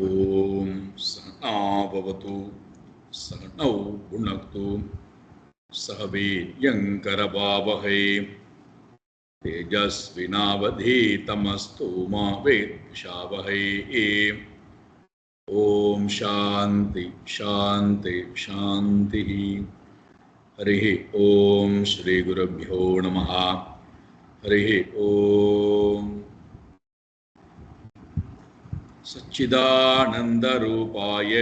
ஓம் சகனாபவது சகனௌ புனக்து சக வீர்யங்கரபாவஹை தேஜஸ்வினாவதீதமஸ்து மா வித்விஷாவஹை. ஓம் சாந்தி சாந்தி சாந்தி. ஹரி ஓம் ஸ்ரீ குருப்யோ நமஹ. ஹரி ஓம். सच्चिदानन्दरूपाय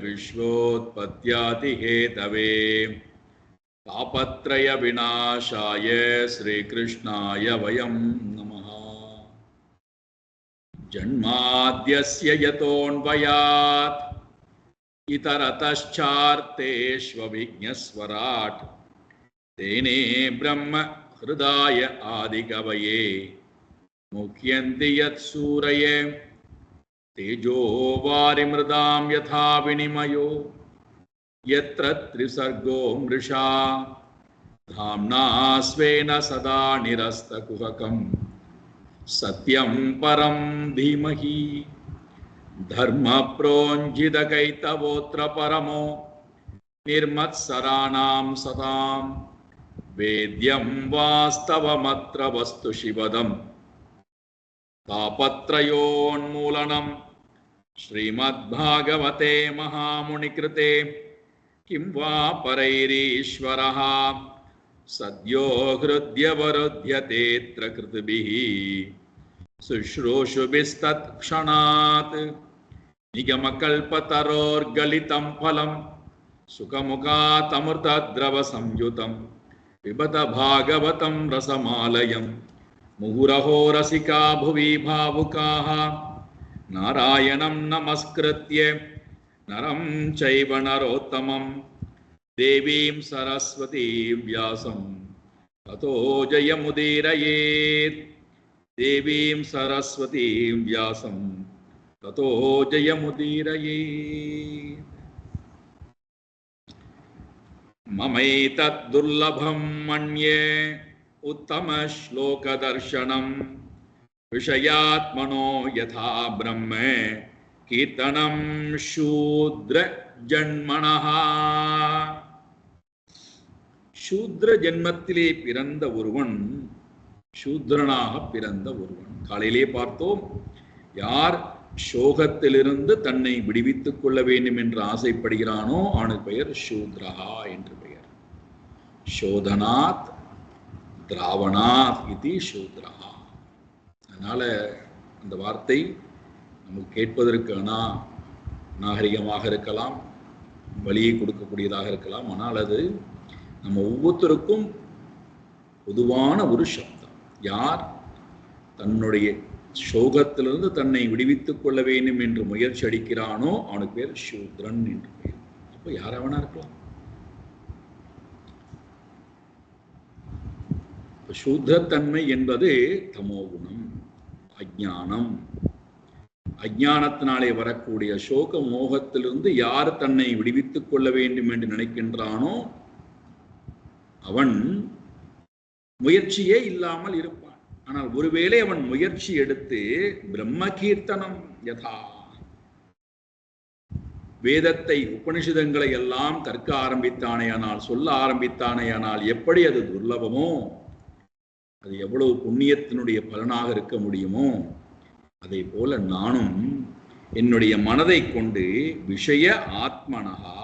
विश्वोत्पत्त्यादिहेतवे तापत्रयविनाशाय श्रीकृष्णाय वयं नमः. जन्माद्यस्य यतोऽन्वयात् इतरतश्चार्तेष्वभिज्ञस्वराट् तेने ब्रह्म हृदाय आदिकवये मुह्यन्ति यत्सूरये तेजो वारिमृदां यथा विनिमयो यत्र त्रिसर्गो मृषा धाम्ना स्वेन सदा निरस्तकुहकं सत्यं परं धीमहि. धर्मप्रोञ्जितकैतवोऽत्र परमो निर्मत्सराणां सतां वेद्यं वास्तवमत्र वस्तु शिवदं तापत्रयोन्मूलनं श्रीमद्भागवते महामुनिकृते किं वा परैरीश्वरः सद्यो हृद्यवरुध्यतेऽत्र कृतिभिः शुश्रूषुभिस्तत्क्षणात् निगमकल्पतरोर्गलितं फलं सुखमुखातमृतद्रवसंयुतं पिबत भागवतं रसमालयम्. मुहुरहो रसिका भुवि भावुकाः नारायणं नमस्कृत्य नरं चैव नरोत्तमं देवीं सरस्वतीं व्यासं ततो जयमुदीरयेत्. देवीं सरस्वतीं व्यासं ततो जयमुदीरयेत्. ममैतद्दुर्लभं मन्ये उत्तम श्लोकदर्शनं विषयात्मनो यथा ब्रह्म कीर्तनं शूद्र जन्मनः. शूद्र ஜென்மத்திலே பிறந்த ஒருவன் சூத்ரனாக பிறந்த ஒருவன். காலையிலே பார்த்தோம், யார் சோகத்திலிருந்து தன்னை விடுவித்துக் கொள்ள வேண்டும் என்று ஆசைப்படுகிறானோ அவனுக்கு பெயர் சூத்ரஹா என்று பெயர். சோதனாத் திராவணாத் இதி சூத்ரஹா. அதனால அந்த வார்த்தை நமக்கு கேட்பதற்கு நாகரிகமாக இருக்கலாம், வழியை கொடுக்கக்கூடியதாக இருக்கலாம். ஆனால் அது நம்ம ஒவ்வொருத்தருக்கும் பொதுவான ஒரு சப்தம். யார் தன்னுடைய சோகத்திலிருந்து தன்னை விடுவித்துக் கொள்ள வேண்டும் என்று முயற்சி அடிக்கிறானோ அவனுக்கு பேர் சூத்ரன் என்று பெயர். அப்போ யாராவனா இருக்கலாம். சூத்ரத்தன்மை என்பது தமோகுணம், அஜ்ஞானம். அஜ்ஞானத்தினாலே வரக்கூடிய சோக மோகத்திலிருந்து யார் தன்னை விடுவித்துக் கொள்ள வேண்டும் என்று நினைக்கின்றானோ அவன் முயற்சியே இல்லாமல் இருப்பான். ஆனால் ஒருவேளை அவன் முயற்சி எடுத்து பிரம்ம கீர்த்தனம் யதா, வேதத்தை உபனிஷதங்களை எல்லாம் கற்க ஆரம்பித்தானேயானால், சொல்ல ஆரம்பித்தானேயானால் எப்படி அது துர்லபமோ, அது எவ்வளவு புண்ணியத்தினுடைய பலனாக இருக்க முடியுமோ, அதே போல நானும் என்னுடைய மனதை கொண்டு விஷய ஆத்மனஹா,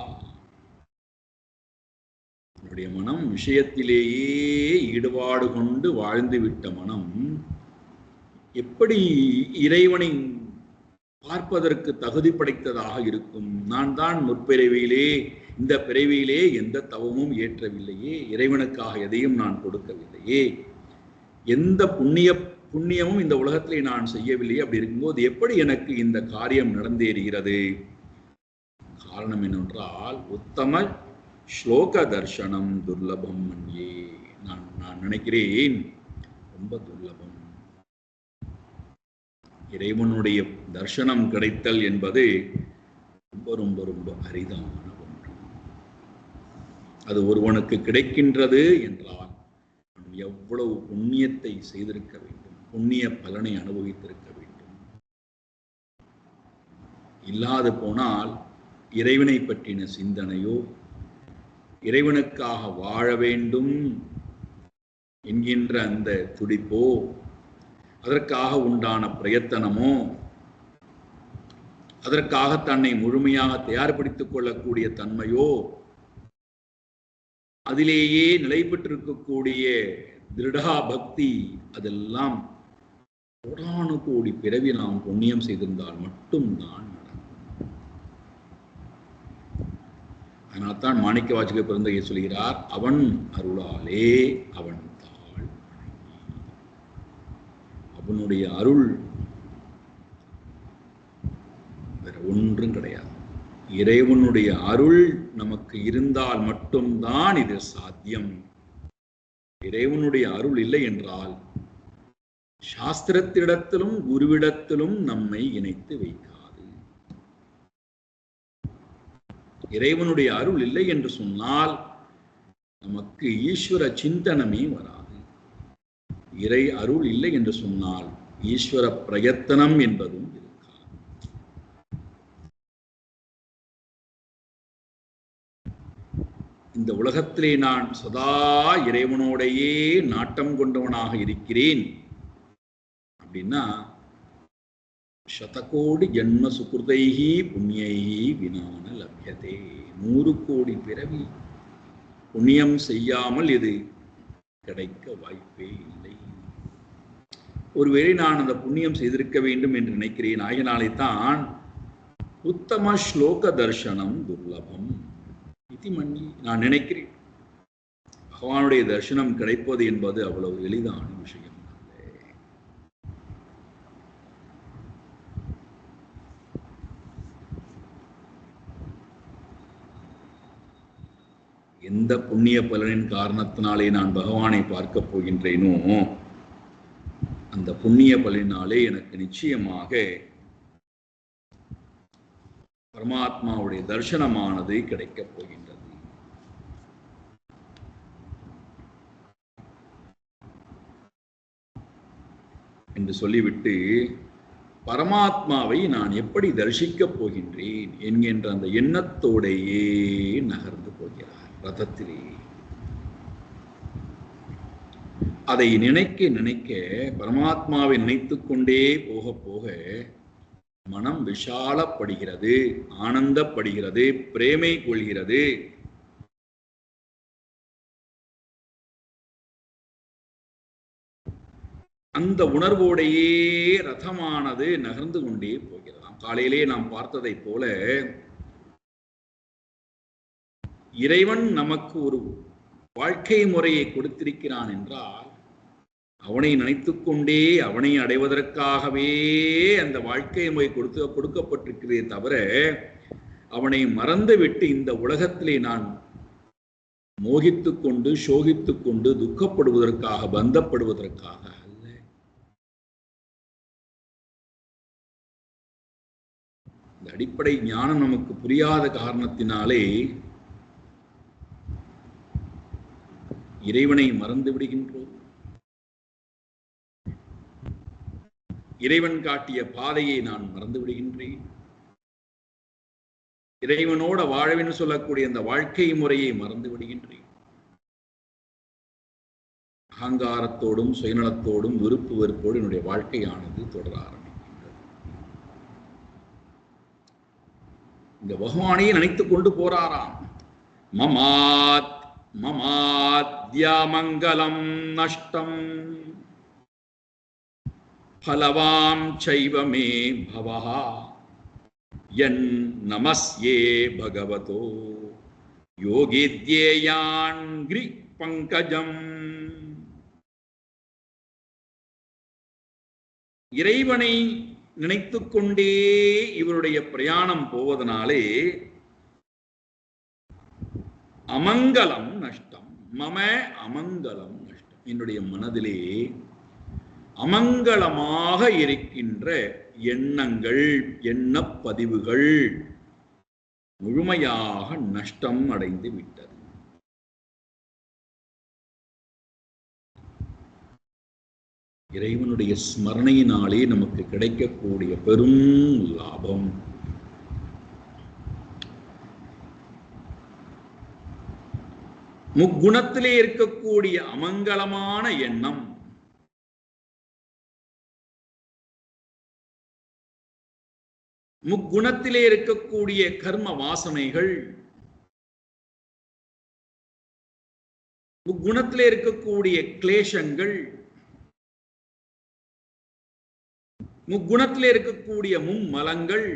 என்னுடைய மனம் விஷயத்திலேயே ஈடுபாடு கொண்டு வாழ்ந்து விட்ட மனம் எப்படி இறைவனை பார்ப்பதற்கு தகுதி படைத்ததாக இருக்கும்? நான் தான் முற்பிறவியிலே, இந்த பிறவியிலே எந்த தவமும் ஏற்றவில்லையே, இறைவனுக்காக எதையும் நான் கொடுக்கவில்லையே, எந்த புண்ணியமும் இந்த உலகத்திலே நான் செய்யவில்லையே. அப்படி இருக்கும்போது எப்படி எனக்கு இந்த காரியம் நடந்தேறுகிறது? காரணம் என்னவென்றால் உத்தம ஸ்லோக தர்சனம் துர்லபம் மன்யே. நான் நினைக்கிறேன் ரொம்ப துர்லபம். இறைவனுடைய தர்சனம் கிடைத்தல் என்பது ரொம்ப ரொம்ப ரொம்ப அரிதான ஒன்று. அது ஒருவனுக்கு கிடைக்கின்றது என்றால் எவ்வளவு புண்ணியத்தை செய்திருக்க வேண்டும், புண்ணிய பலனை அனுபவித்திருக்க வேண்டும். இல்லாது போனால் இறைவனை பற்றின சிந்தனையோ, இறைவனுக்காக வாழ வேண்டும் என்கின்ற அந்த துடிப்போ, அதற்காக உண்டான பிரயத்தனமோ, அதற்காக தன்னை முழுமையாக தயார்படுத்திக் கொள்ளக்கூடிய தன்மையோ, அதிலேயே நிலை பெற்றிருக்கக்கூடிய திருடா பக்தி, அதெல்லாம் கோடானு கோடி பிறவி நாம் புண்ணியம் செய்திருந்தால் மட்டும்தான் நடக்கும். அதனால்தான் மாணிக்க வாசகர் பிறந்தகை சொல்கிறார், அவன் அருளாலே அவன் தாள், அவனுடைய அருள் வேற ஒன்றும் கிடையாது. இறைவனுடைய அருள் நமக்கு இருந்தால் மட்டும்தான் இது சாத்தியம். இறைவனுடைய அருள் இல்லை என்றால் சாஸ்திரத்திடத்திலும் குருவிடத்திலும் நம்மை இணைத்து வைக்காது. இறைவனுடைய அருள் இல்லை என்று சொன்னால் நமக்கு ஈஸ்வர சிந்தனமே வராது. இறை அருள் இல்லை என்று சொன்னால் ஈஸ்வர பிரயத்தனம் என்பதும் இருக்காது. இந்த உலகத்திலே நான் சதா இறைவனோடையே நாட்டம் கொண்டவனாக இருக்கிறேன் அப்படின்னா, சதகோடி ஜன்ம சுகிருதைஹி புண்ணியைஹி வினான லப்யதே. 100 கோடி பிறவி புண்ணியம் செய்யாமல் இது கிடைக்க வாய்ப்பே இல்லை. ஒருவேளை நான் அந்த புண்ணியம் செய்திருக்க வேண்டும் என்று நினைக்கிறேன். ஆகினாலே தான் உத்தம ஸ்லோக தர்சனம் துர்லபம் இது மன்னி, நான் நினைக்கிறேன் பகவானுடைய தரிசனம் கிடைப்பது என்பது அவ்வளவு எளிதான விஷயம். எந்த புண்ணிய பலனின் காரணத்தினாலே நான் பகவானை பார்க்க போகின்றேனோ, அந்த புண்ணிய பலனினாலே எனக்கு நிச்சயமாக பரமாத்மாவுடைய தரிசனமானது கிடைக்கப் போகின்றது என்று சொல்லிவிட்டு, பரமாத்மாவை நான் எப்படி தரிசிக்கப் போகின்றேன் என்கின்ற அந்த எண்ணத்தோடையே நகர்ந்து போகிறார் ரதத்திலே. அதை நினைக்க நினைக்க, பரமாத்மாவை நினைத்துக் கொண்டே போக போக மனம் விஷாலப்படுகிறது, ஆனந்தப்படுகிறது, பிரேமை கொள்கிறது. அந்த உணர்வோடையே ரதமானது நகர்ந்து கொண்டே போகிறதாம். காலையிலே நாம் பார்த்ததை போல, இறைவன் நமக்கு ஒரு வாழ்க்கை முறையை கொடுத்திருக்கிறான் என்றால், அவனை நினைத்துக் கொண்டே அவனை அடைவதற்காகவே அந்த வாழ்க்கை முறை கொடுக்கப்பட்டிருக்கிறதே தவிர, அவனை மறந்துவிட்டு இந்த உலகத்திலே நான் மோகித்துக் கொண்டு சோகித்துக் கொண்டு துக்கப்படுவதற்காக, பந்தப்படுவதற்காக அல்ல. இந்த அடிப்படை ஞானம் நமக்கு புரியாத காரணத்தினாலே இறைவனை மறந்து விடுகின்றோம். இறைவன் காட்டிய பாதையை நான் மறந்து விடுகின்றேன். இறைவனோட வாழவென்று சொல்லக்கூடிய அந்த வாழ்க்கை முறையை மறந்து விடுகின்றேன். அகங்காரத்தோடும் சுயநலத்தோடும் விருப்பு வெறுப்போடு என்னுடைய வாழ்க்கையானது தொடர ஆரம்பிக்கின்றது. இந்த பகவானையே நினைத்துக் கொண்டு போறாராம். மமாத் மமாத்யாமங்கலம் நஷ்டம் பலவாம் சைவமே பவஹ யன் நமஸ்யே பகவதோ யோகித்யேயான் கிரி பங்கஜம். இறைவனை நினைத்துக் கொண்டே இவருடைய பிரயாணம் போவதனாலே அமங்கலம் நஷ்டம். மம அமங்கலம் நஷ்டம். என்னுடைய மனதிலே அமங்கலமாக இருக்கின்ற எண்ணங்கள், எண்ணப்பதிவுகள் முழுமையாக நஷ்டம் அடைந்து விட்டது. இறைவனுடைய ஸ்மரணையினாலே நமக்கு கிடைக்கக்கூடிய பெரும் லாபம் முக்குணத்திலே இருக்கக்கூடிய அமங்கலமான எண்ணம், முக்குணத்திலே இருக்கக்கூடிய கர்ம வாசனைகள், முக்குணத்திலே இருக்கக்கூடிய கிளேசங்கள், முக்குணத்திலே இருக்கக்கூடிய மும்மலங்கள்,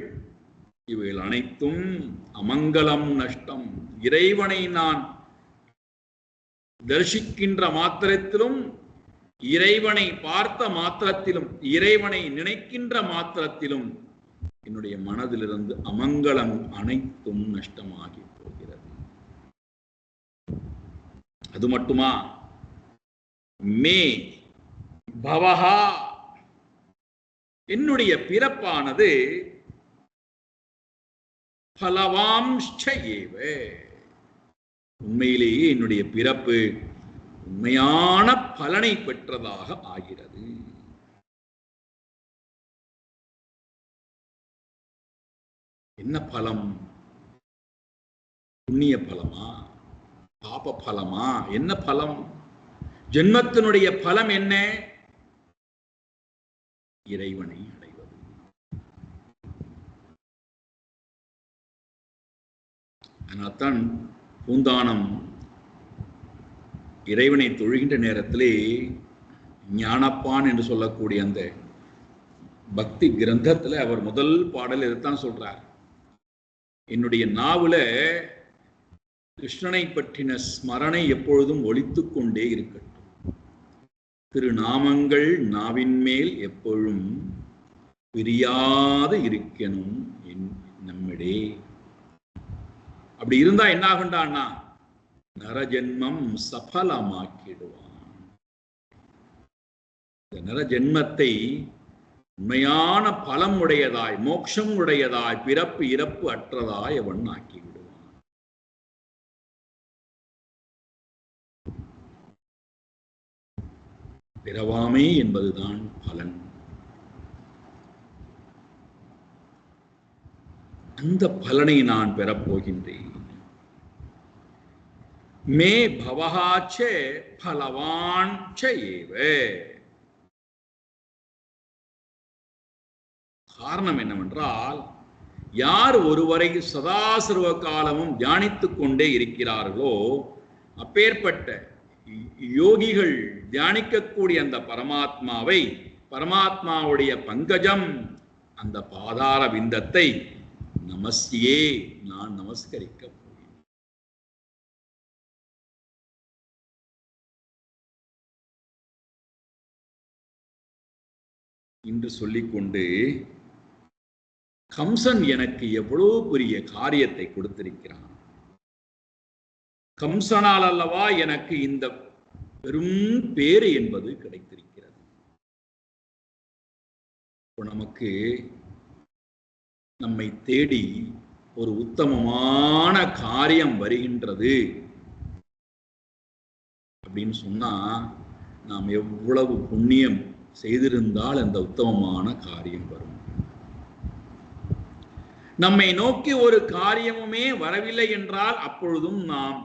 இவைகள் அனைத்தும் அமங்கலம், நஷ்டம். இறைவனை நான் தரிசிக்கின்ற மாத்திரத்திலும், இறைவனை பார்த்த மாத்திரத்திலும், இறைவனை நினைக்கின்ற மாத்திரத்திலும் என்னுடைய மனதிலிருந்து அமங்கலம் அனைத்தும் நஷ்டமாகி போகிறது. அது மட்டுமா, மே பவஹா, என்னுடைய பிறப்பானது பலவாம்ச ஏவ, உண்மையிலேயே என்னுடைய பிறப்பு உண்மையான பலனை பெற்றதாக ஆகிறது. என்ன பலம்? புண்ணிய பலமா, பாப பலமா? என்ன பலம்? ஜென்மத்தினுடைய பலம் என்ன? இறைவனை அடைவது. அதனால்தான் பூந்தானம் இறைவனை தொழுகின்ற நேரத்திலே ஞானப்பான் என்று சொல்லக்கூடிய அந்த பக்தி கிரந்தத்தில் அவர் முதல் பாடல் இதைத்தான் சொல்றார். என்னுடைய நாவுல கிருஷ்ணனை பற்றின ஸ்மரணை எப்பொழுதும் ஒலித்துக் கொண்டே இருக்கட்டும். திருநாமங்கள் நாவின் மேல் எப்பொழுதும் பிரியாது இருக்கணும் நம்மிடே. அப்படி இருந்தா என்ன ஆகுண்டான்னா, நரஜென்மம் சபலமாக்கிடுவான். இந்த நரஜென்மத்தை உண்மையான பலம் உடையதாய், மோட்சம் உடையதாய், பிறப்பு இறப்பு அற்றதாய் அவன் ஆக்கி விடுவான். பிறவாமை என்பதுதான் பலன். அந்த பலனை நான் பெறப்போகின்றேன். மே பவஹாச்ச பலவான்ச ஏவ. காரணம் என்னவென்றால், யார் ஒருவரை சதாசர்வ காலமும் தியானித்துக் கொண்டே இருக்கிறார்களோ, அப்பேற்பட்ட யோகிகள் தியானிக்கக்கூடிய அந்த பரமாத்மாவை, பரமாத்மாவுடைய பங்கஜம், அந்த பாதார விந்தத்தை நமஸ்தியே நான் நமஸ்கரிக்க போகிறேன் என்று சொல்லிக்கொண்டு, கம்சன் எனக்கு எவ்வளவு பெரிய காரியத்தை கொடுத்திருக்கிறான். கம்சனால் அல்லவா எனக்கு இந்த பெரும் பேறு என்பது கிடைத்திருக்கிறது. நமக்கு நம்மை தேடி ஒரு உத்தமமான காரியம் வருகின்றது அப்படின்னு சொன்னா, நாம் எவ்வளவு புண்ணியம் செய்திருந்தால் அந்த உத்தமமான காரியம் வரும். நம்மை நோக்கி ஒரு காரியமுமே வரவில்லை என்றால் அப்பொழுதும் நாம்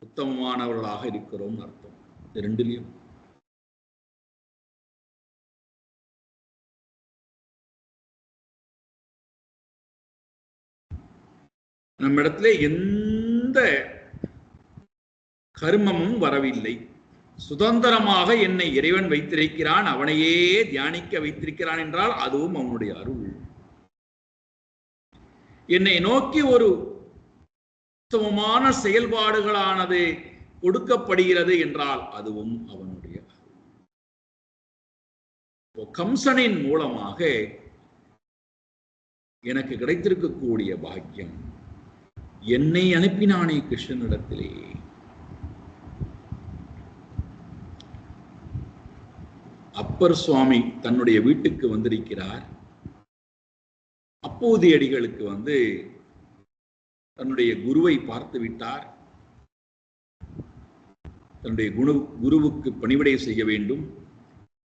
உத்தமமானவர்களாக இருக்கிறோம் அர்த்தம். ரெண்டுலையும் நம்மிடத்திலே எந்த கர்மமும் வரவில்லை, சுதந்திரமாக என்னை இறைவன் வைத்திருக்கிறான், அவனையே தியானிக்க வைத்திருக்கிறான் என்றால் அதுவும் அவனுடைய அருள். என்னை நோக்கி ஒரு உத்தமமான செயல்பாடுகளானது கொடுக்கப்படுகிறது என்றால் அதுவும் அவனுடைய அருள். கம்சனின் மூலமாக எனக்கு கிடைத்திருக்கக்கூடிய பாக்கியம், என்னை அனுப்பினானே கிருஷ்ணனிடத்திலே. அப்பர் சுவாமி தன்னுடைய வீட்டுக்கு வந்திருக்கிறார். அப்போதியடிகளுக்கு தன்னுடைய குருவை பார்த்து விட்டார். தன்னுடைய குருவுக்கு பணிவிடை செய்ய வேண்டும்,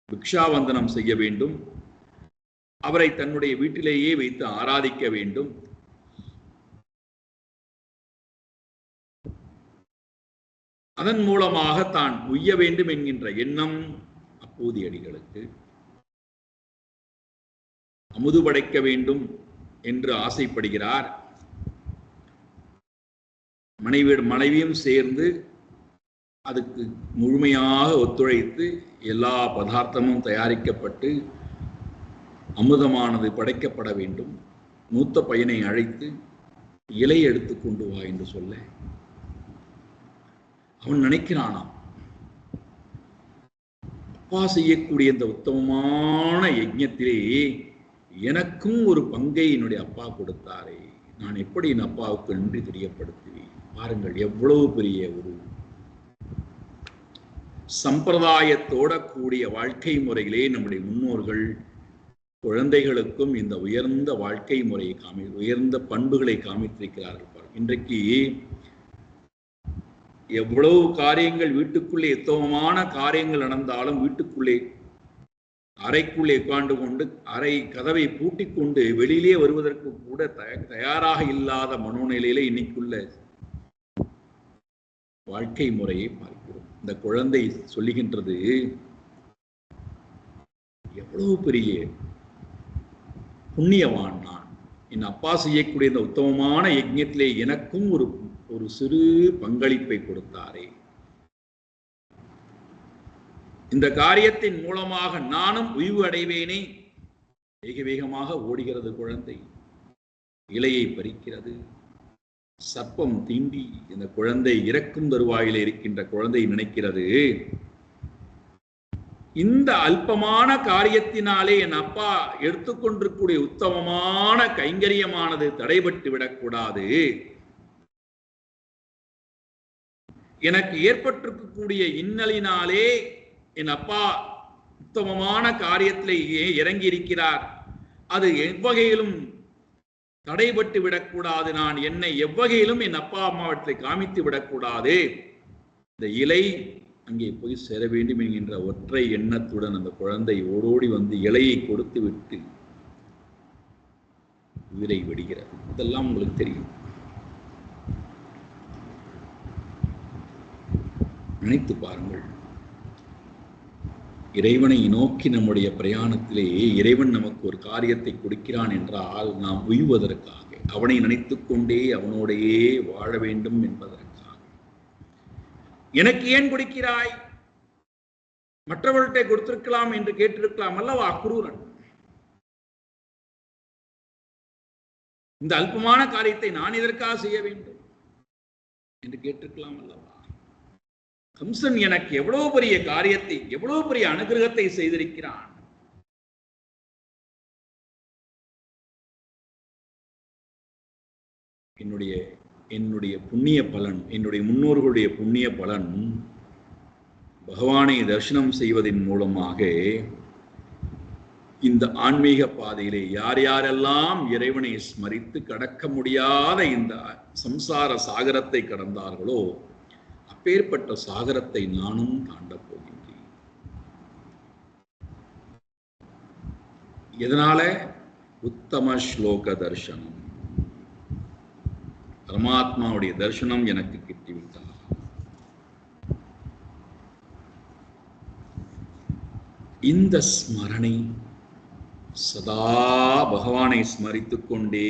பிக்ஷாவந்தனம் செய்ய வேண்டும், அவரை தன்னுடைய வீட்டிலேயே வைத்து ஆராதிக்க வேண்டும். அதன் மூலமாக தான் உய்ய வேண்டும் என்கின்ற எண்ணம் அப்பூதியடிகளுக்கு. அமுது படைக்க வேண்டும் என்று ஆசைப்படுகிறார். மனைவியும் சேர்ந்து அதுக்கு முழுமையாக ஒத்துழைத்து எல்லா பதார்த்தமும் தயாரிக்கப்பட்டு அமுதமானது படைக்கப்பட வேண்டும். மூத்த பையனை அழைத்து இலை எடுத்து கொண்டு வா என்று சொல்ல அவன் நினைக்கிறானாம், அப்பா செய்யக்கூடிய இந்த உத்தமமான யஜ்ஞத்திலே எனக்கும் ஒரு பங்கை என்னுடைய அப்பா கொடுத்தாரே, நான் எப்படி என் அப்பாவுக்கு நன்றி தெரியப்படுத்துவேன். பாருங்கள், எவ்வளவு பெரிய ஒரு சம்பிரதாயத்தோட கூடிய வாழ்க்கை முறையிலே நம்முடைய முன்னோர்கள் குழந்தைகளுக்கும் இந்த உயர்ந்த வாழ்க்கை முறையை உயர்ந்த பண்புகளை காமித்திருக்கிறார்கள். இன்றைக்கு எவ்வளவு காரியங்கள் வீட்டுக்குள்ளே உத்தமமான காரியங்கள் நடந்தாலும் வீட்டுக்குள்ளே அறைக்குள்ளே உட்கார்ந்து கொண்டு அறை கதவை பூட்டிக் கொண்டு வெளியிலே வருவதற்கு கூட தயாராக இல்லாத மனோநிலையில இன்னைக்குள்ள வாழ்க்கை முறையை பார்க்கிறோம். இந்த குழந்தை சொல்லுகின்றது, எவ்வளவு பெரிய புண்ணியவான் நான், என் அப்பா செய்யக்கூடிய இந்த உத்தமமான யஜ்ஞத்திலே எனக்கும் ஒரு சிறு பங்களிப்பை கொடுத்தாரே, இந்த காரியத்தின் மூலமாக நானும் உய்வு அடைவேனே. வேக வேகமாக ஓடுகிறது குழந்தை, இலையை பறிக்கிறது. சர்ப்பம் தீண்டி இந்த குழந்தை இறக்கும் தருவாயிலே இருக்கின்ற குழந்தை நினைக்கிறது, இந்த அல்பமான காரியத்தினாலே என் அப்பா எடுத்துக்கொண்டிருக்கூடிய உத்தமமான கைங்கரியமானது தடைபட்டு விடக்கூடாது. எனக்கு ஏற்பட்டிருக்கக்கூடிய இன்னலினாலே என் அப்பா உத்தமமான காரியத்திலேயே இறங்கி இருக்கிறார், அது எவ்வகையிலும் தடைபட்டு விடக்கூடாது. நான் என்னை எவ்வகையிலும் என் அப்பா அம்மாவற்றை காமித்து விடக்கூடாது. இந்த இலை அங்கே போய் சேர வேண்டும் என்கின்ற ஒற்றை எண்ணத்துடன் அந்த குழந்தை ஓடோடி வந்து இலையை கொடுத்து விட்டு உயிரை விடுகிறது. இதெல்லாம் உங்களுக்கு தெரியும். நினைத்து பாருங்கள், இறைவனை நோக்கி நம்முடைய பிரயாணத்திலே இறைவன் நமக்கு ஒரு காரியத்தை கொடுக்கிறான் என்றால் நாம் உய்வதற்காக, அவனை நினைத்துக் கொண்டே அவனோடையே வாழ வேண்டும் என்பதற்காக. எனக்கு ஏன் கொடுக்கிறாய், மற்றவர்கள்ட்ட கொடுத்திருக்கலாம் என்று கேட்டிருக்கலாம் அல்லவா குரூரன். இந்த அல்பமான காரியத்தை நான் எதற்காக செய்ய வேண்டும் என்று கேட்டிருக்கலாம் அல்லவா. கம்சன் எனக்கு எவ்வளவு பெரிய காரியத்தை, எவ்வளவு பெரிய அனுகிரகத்தை செய்திருக்கிறான். என்னுடைய புண்ணிய பலன், என்னுடைய முன்னோர்களுடைய புண்ணிய பலன், பகவானை தரிசனம் செய்வதன் மூலமாக இந்த ஆன்மீக பாதையிலே யார் யாரெல்லாம் இறைவனை ஸ்மரித்து கடக்க முடியாத இந்த சம்சார சாகரத்தை கடந்தார்களோ அப்பேற்பட்ட சாகரத்தை நானும் தாண்டப் போகின்றேன். எதனால? உத்தம ஸ்லோக தர்சனம், பரமாத்மாவுடைய தரிசனம் எனக்கு கிட்டிவிட்டார். இந்த ஸ்மரணை, சதா பகவானை ஸ்மரித்துக் கொண்டே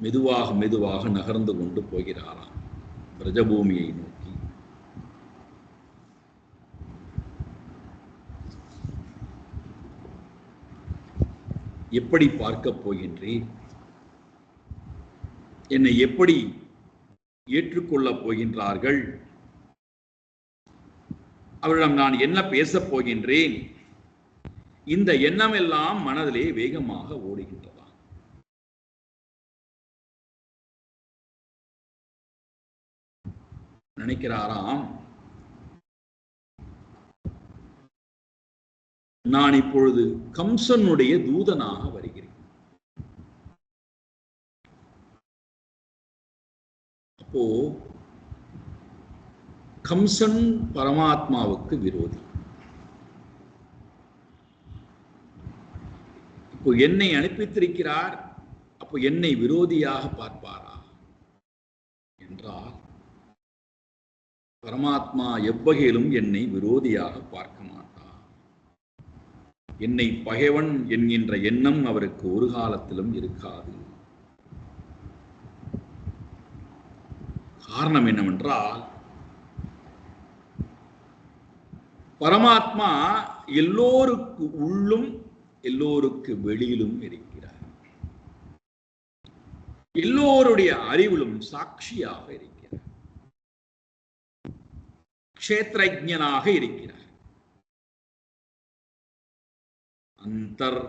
மெதுவாக மெதுவாக நகர்ந்து கொண்டு போகிறாராம் பிரஜபூமியை நோக்கி. எப்படி பார்க்க போகின்றேன், என்னை எப்படி ஏற்றுக்கொள்ளப் போகின்றார்கள், அவரிடம் நான் என்ன பேசப் போகின்றேன், இந்த எண்ணம் எல்லாம் மனதிலே வேகமாக ஓடுகின்றதா. நினைக்கிறாராம், நான் இப்பொழுது கம்சனுடைய தூதனாக வருகிறேன். அப்போ கம்சன் பரமாத்மாவுக்கு விரோதி. இப்போ என்னை அனுப்பித்திருக்கிறார், அப்ப அப்போ என்னை விரோதியாக பார்ப்பாரா என்றால் பரமாத்மா எவ்வகையிலும் என்னை விரோதியாக பார்க்க மாட்டார். என்னை பகைவன் என்கின்ற எண்ணம் அவருக்கு ஒரு காலத்திலும் இருக்காது. காரணம் என்னவென்றால் பரமாத்மா எல்லோருக்கு உள்ளும் எல்லோருக்கு வெளியிலும் இருக்கிறார். எல்லோருடைய அறிவிலும் சாட்சியாக இருக்கிறார். க்ஷேத்ரஜ்ஞனாக இருக்கிறார். அந்தர்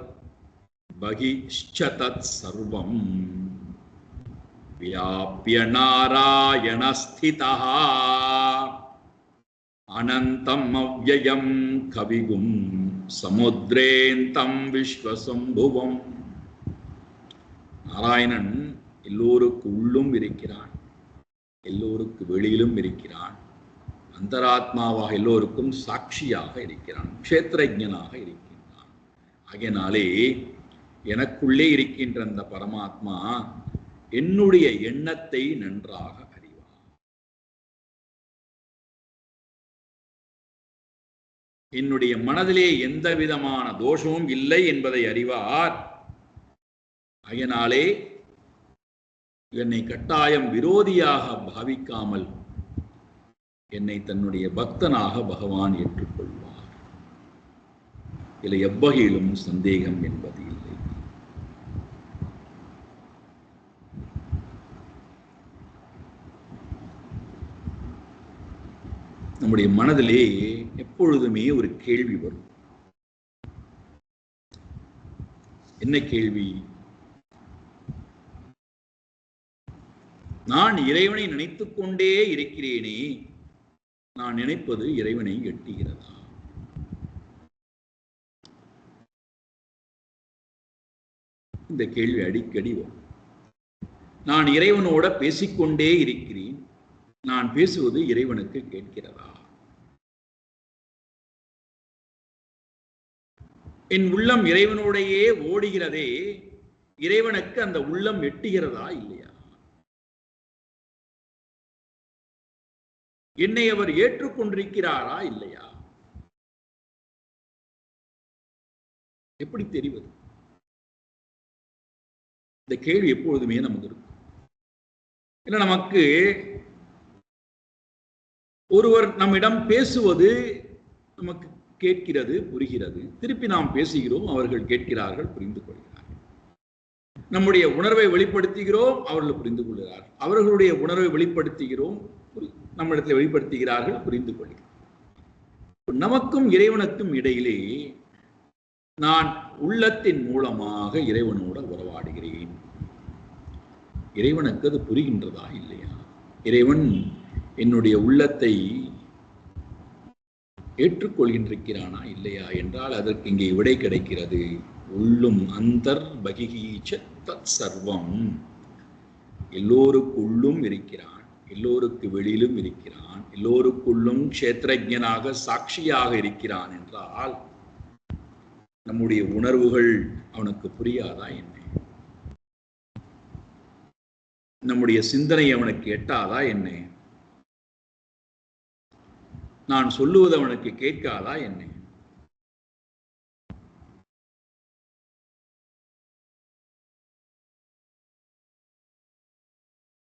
பகிஷ்ச தத் சர்வம் வியாப்ய நாராயண ஸ்திதः அனந்தம் அவ்யயம் கவிகும் சமுத்ரேந்தம் விஸ்வசம்புவம். நாராயணன் எல்லோருக்கு உள்ளும் இருக்கிறான், எல்லோருக்கு வெளியிலும் இருக்கிறான். அந்தராத்மாவாக எல்லோருக்கும் சாட்சியாக இருக்கிறான், க்ஷேத்ரஜ்ஞனாக இருக்கின்றான். ஆகையினாலே எனக்குள்ளே இருக்கின்ற அந்த பரமாத்மா என்னுடைய எண்ணத்தை நன்றாக அறிவார். என்னுடைய மனதிலே எந்த விதமான தோஷமும் இல்லை என்பதை அறிவார். ஆகையினாலே என்னை கட்டாயம் விரோதியாக பாவிக்காமல் என்னை தன்னுடைய பக்தனாக பகவான் ஏற்றுக்கொள்வார். இதில் எவ்வகையிலும் சந்தேகம் என்பது இல்லை. நம்முடைய மனதிலே எப்பொழுதுமே ஒரு கேள்வி வரும். என்ன கேள்வி? நான் இறைவனை நினைத்துக் கொண்டே இருக்கிறேனே, நான் நினைப்பது இறைவனை எட்டுகிறதா? இந்த கேள்வி அடிக்கடி வரும். நான் இறைவனோட பேசிக்கொண்டே இருக்கிறேன், நான் பேசுவது இறைவனுக்கு கேட்கிறதா? என் உள்ளம் இறைவனோடையே ஓடுகிறதே, இறைவனுக்கு அந்த உள்ளம் எட்டுகிறதா இல்லையா? என்னை அவர் ஏற்றுக்கொண்டிருக்கிறாரா இல்லையா? எப்படி தெரிவது? இந்த கேள்வி எப்பொழுதுமே நமக்கு இருக்கும். ஏன்னா நமக்கு ஒருவர் நம்மிடம் பேசுவது நமக்கு கேட்கிறது, புரிகிறது. திருப்பி நாம் பேசுகிறோம், அவர்கள் கேட்கிறார்கள், புரிந்து கொள்கிறார்கள். நம்முடைய உணர்வை வெளிப்படுத்துகிறோம், அவர்கள் புரிந்து கொள்கிறார்கள். அவர்களுடைய உணர்வை வெளிப்படுத்துகிறோம், நம்மிடத்தில் வெளிப்படுத்துகிறார்கள், புரிந்து கொள்கிறார்கள். நமக்கும் இறைவனுக்கும் இடையிலே நான் உள்ளத்தின் மூலமாக இறைவனோடு உறவாடுகிறேன். இறைவனுக்கு அது புரிகின்றதா இல்லையா? இறைவன் என்னுடைய உள்ளத்தை ஏற்றுக்கொள்கின்றிருக்கிறானா இல்லையா என்றால் அதற்கு இங்கே விடை கிடைக்கிறது. உள்ளும் அந்தர் பகிஹீச்ச தத் சர்வம். எல்லோருக்குள்ளும் இருக்கிறான், எல்லோருக்கு வெளியிலும் இருக்கிறான், எல்லோருக்குள்ளும் க்ஷேத்ரஜ்ஞனாக சாட்சியாக இருக்கிறான் என்றால் நம்முடைய உணர்வுகள் அவனுக்கு புரியாதா என்ன? நம்முடைய சிந்தனை அவனுக்கு எட்டாதா என்ன? நான் சொல்லுவது அவனுக்கு கேட்காதா என்ன?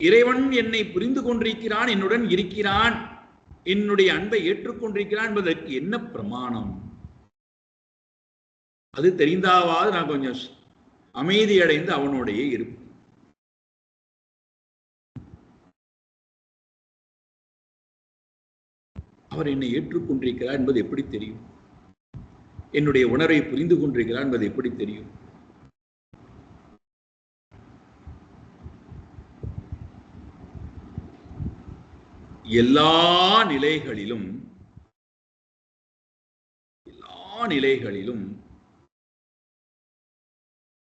இறைவன் என்னை புரிந்து கொண்டிருக்கிறான், என்னுடன் இருக்கிறான், என்னுடைய அன்பை ஏற்றுக்கொண்டிருக்கிறான் என்பதற்கு என்ன பிரமாணம்? அது தெரிந்தாவாது நான் கொஞ்சம் அமைதி அடைந்து அவனோடைய இருப்பேன். அவர் என்னை ஏற்றுக்கொண்டிருக்கிறார் என்பது எப்படி தெரியும்? என்னுடைய உணர்வை புரிந்து கொண்டிருக்கிறார் என்பது எப்படி தெரியும்? எல்லா நிலைகளிலும்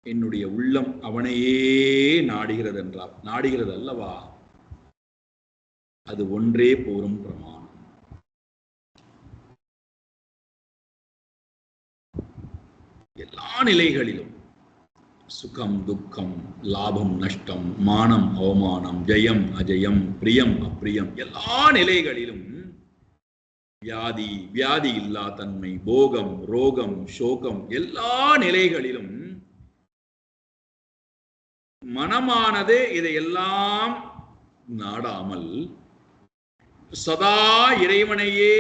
என்னுடைய உள்ளம் அவனையே நாடுகிறது என்றால், நாடுகிறது அல்லவா, அது ஒன்றே போரும் பிரமாணம். எல்லா நிலைகளிலும் சுகம் துக்கம், லாபம் நஷ்டம், மானம் அவமானம், ஜெயம் அஜயம், பிரியம் அப்பிரியம், எல்லா நிலைகளிலும் வியாதி வியாதி இல்லா தன்மை, போகம் ரோகம் சோகம், எல்லா நிலைகளிலும் மனமானது இதையெல்லாம் நாடாமல் சதா இறைவனையே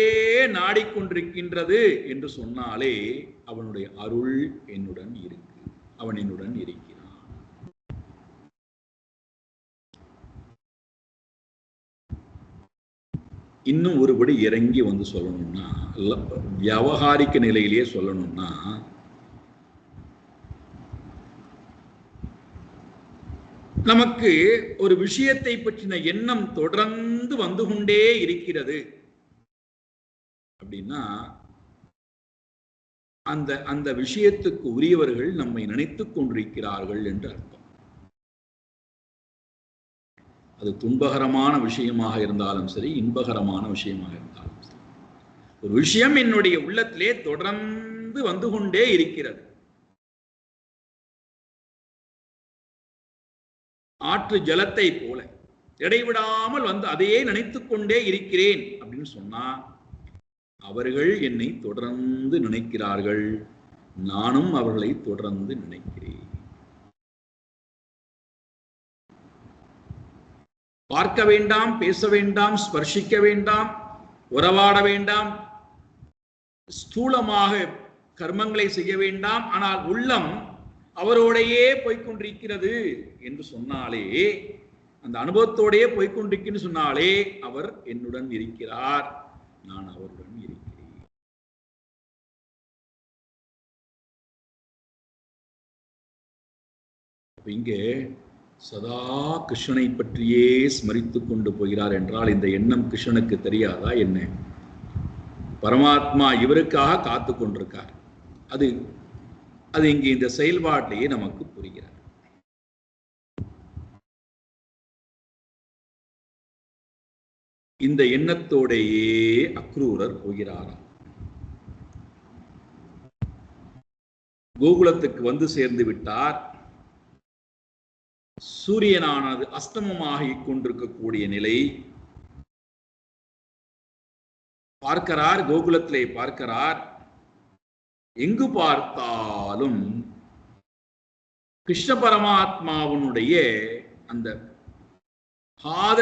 நாடிக்கொண்டிருக்கின்றது என்று சொன்னாலே அவனுடைய அருள் என்னுடன் இருக்கு, அவன் என்னுடன் இருக்கிறான். இன்னும் ஒருபடி இறங்கி வந்து சொல்லணும்னா, வியாவகாரிக்க நிலையிலேயே சொல்லணும்னா, நமக்கு ஒரு விஷயத்தை பற்றின எண்ணம் தொடர்ந்து வந்து கொண்டே இருக்கிறது அப்படின்னா அந்த அந்த விஷயத்துக்கு உரியவர்கள் நம்மை நினைத்துக் கொண்டிருக்கிறார்கள் என்று அர்த்தம். அது துன்பகரமான விஷயமாக இருந்தாலும் சரி, இன்பகரமான விஷயமாக இருந்தாலும் சரி, ஒரு விஷயம் என்னுடைய உள்ளத்திலே தொடர்ந்து வந்து கொண்டே இருக்கிறது. ஆற்று ஜலத்தை போல இடைவிடாமல் வந்து அதையே நினைத்துக் கொண்டே இருக்கிறேன் அப்படின்னு சொன்னா அவர்கள் என்னை தொடர்ந்து நினைக்கிறார்கள், நானும் அவர்களை தொடர்ந்து நினைக்கிறேன். பார்க்க வேண்டாம், பேச வேண்டாம், ஸ்பர்சிக்க வேண்டாம், உறவாட வேண்டாம், ஸ்தூலமாக கர்மங்களை செய்ய வேண்டாம், ஆனால் உள்ளம் அவரோடையே போய்கொண்டிருக்கிறது என்று சொன்னாலே, அந்த அனுபவத்தோடையே போய்கொண்டிருக்கிறது சொன்னாலே அவர் என்னுடன் இருக்கிறார், நான் அவருடன் இருக்கிறேன். இங்கே சதா கிருஷ்ணனை பற்றியே ஸ்மரித்துக் கொண்டு போகிறார் என்றால் இந்த எண்ணம் கிருஷ்ணனுக்கு தெரியாதா என்ன? பரமாத்மா இவருக்காக காத்து கொண்டிருக்கார். அது அது இங்கே இந்த செயல்பாட்டிலேயே நமக்கு புரிகிறது. இந்த எண்ணத்தோடையே அக்ரூரர் போகிறாராம். கோகுலத்துக்கு வந்து சேர்ந்து விட்டார். சூரியனானது அஸ்தமமாகிக் கொண்டிருக்கக்கூடிய நிலை பார்க்கிறார். கோகுலத்திலே பார்க்கிறார். எங்கு பார்த்தாலும் கிருஷ்ண பரமாத்மாவுடைய அந்த பாத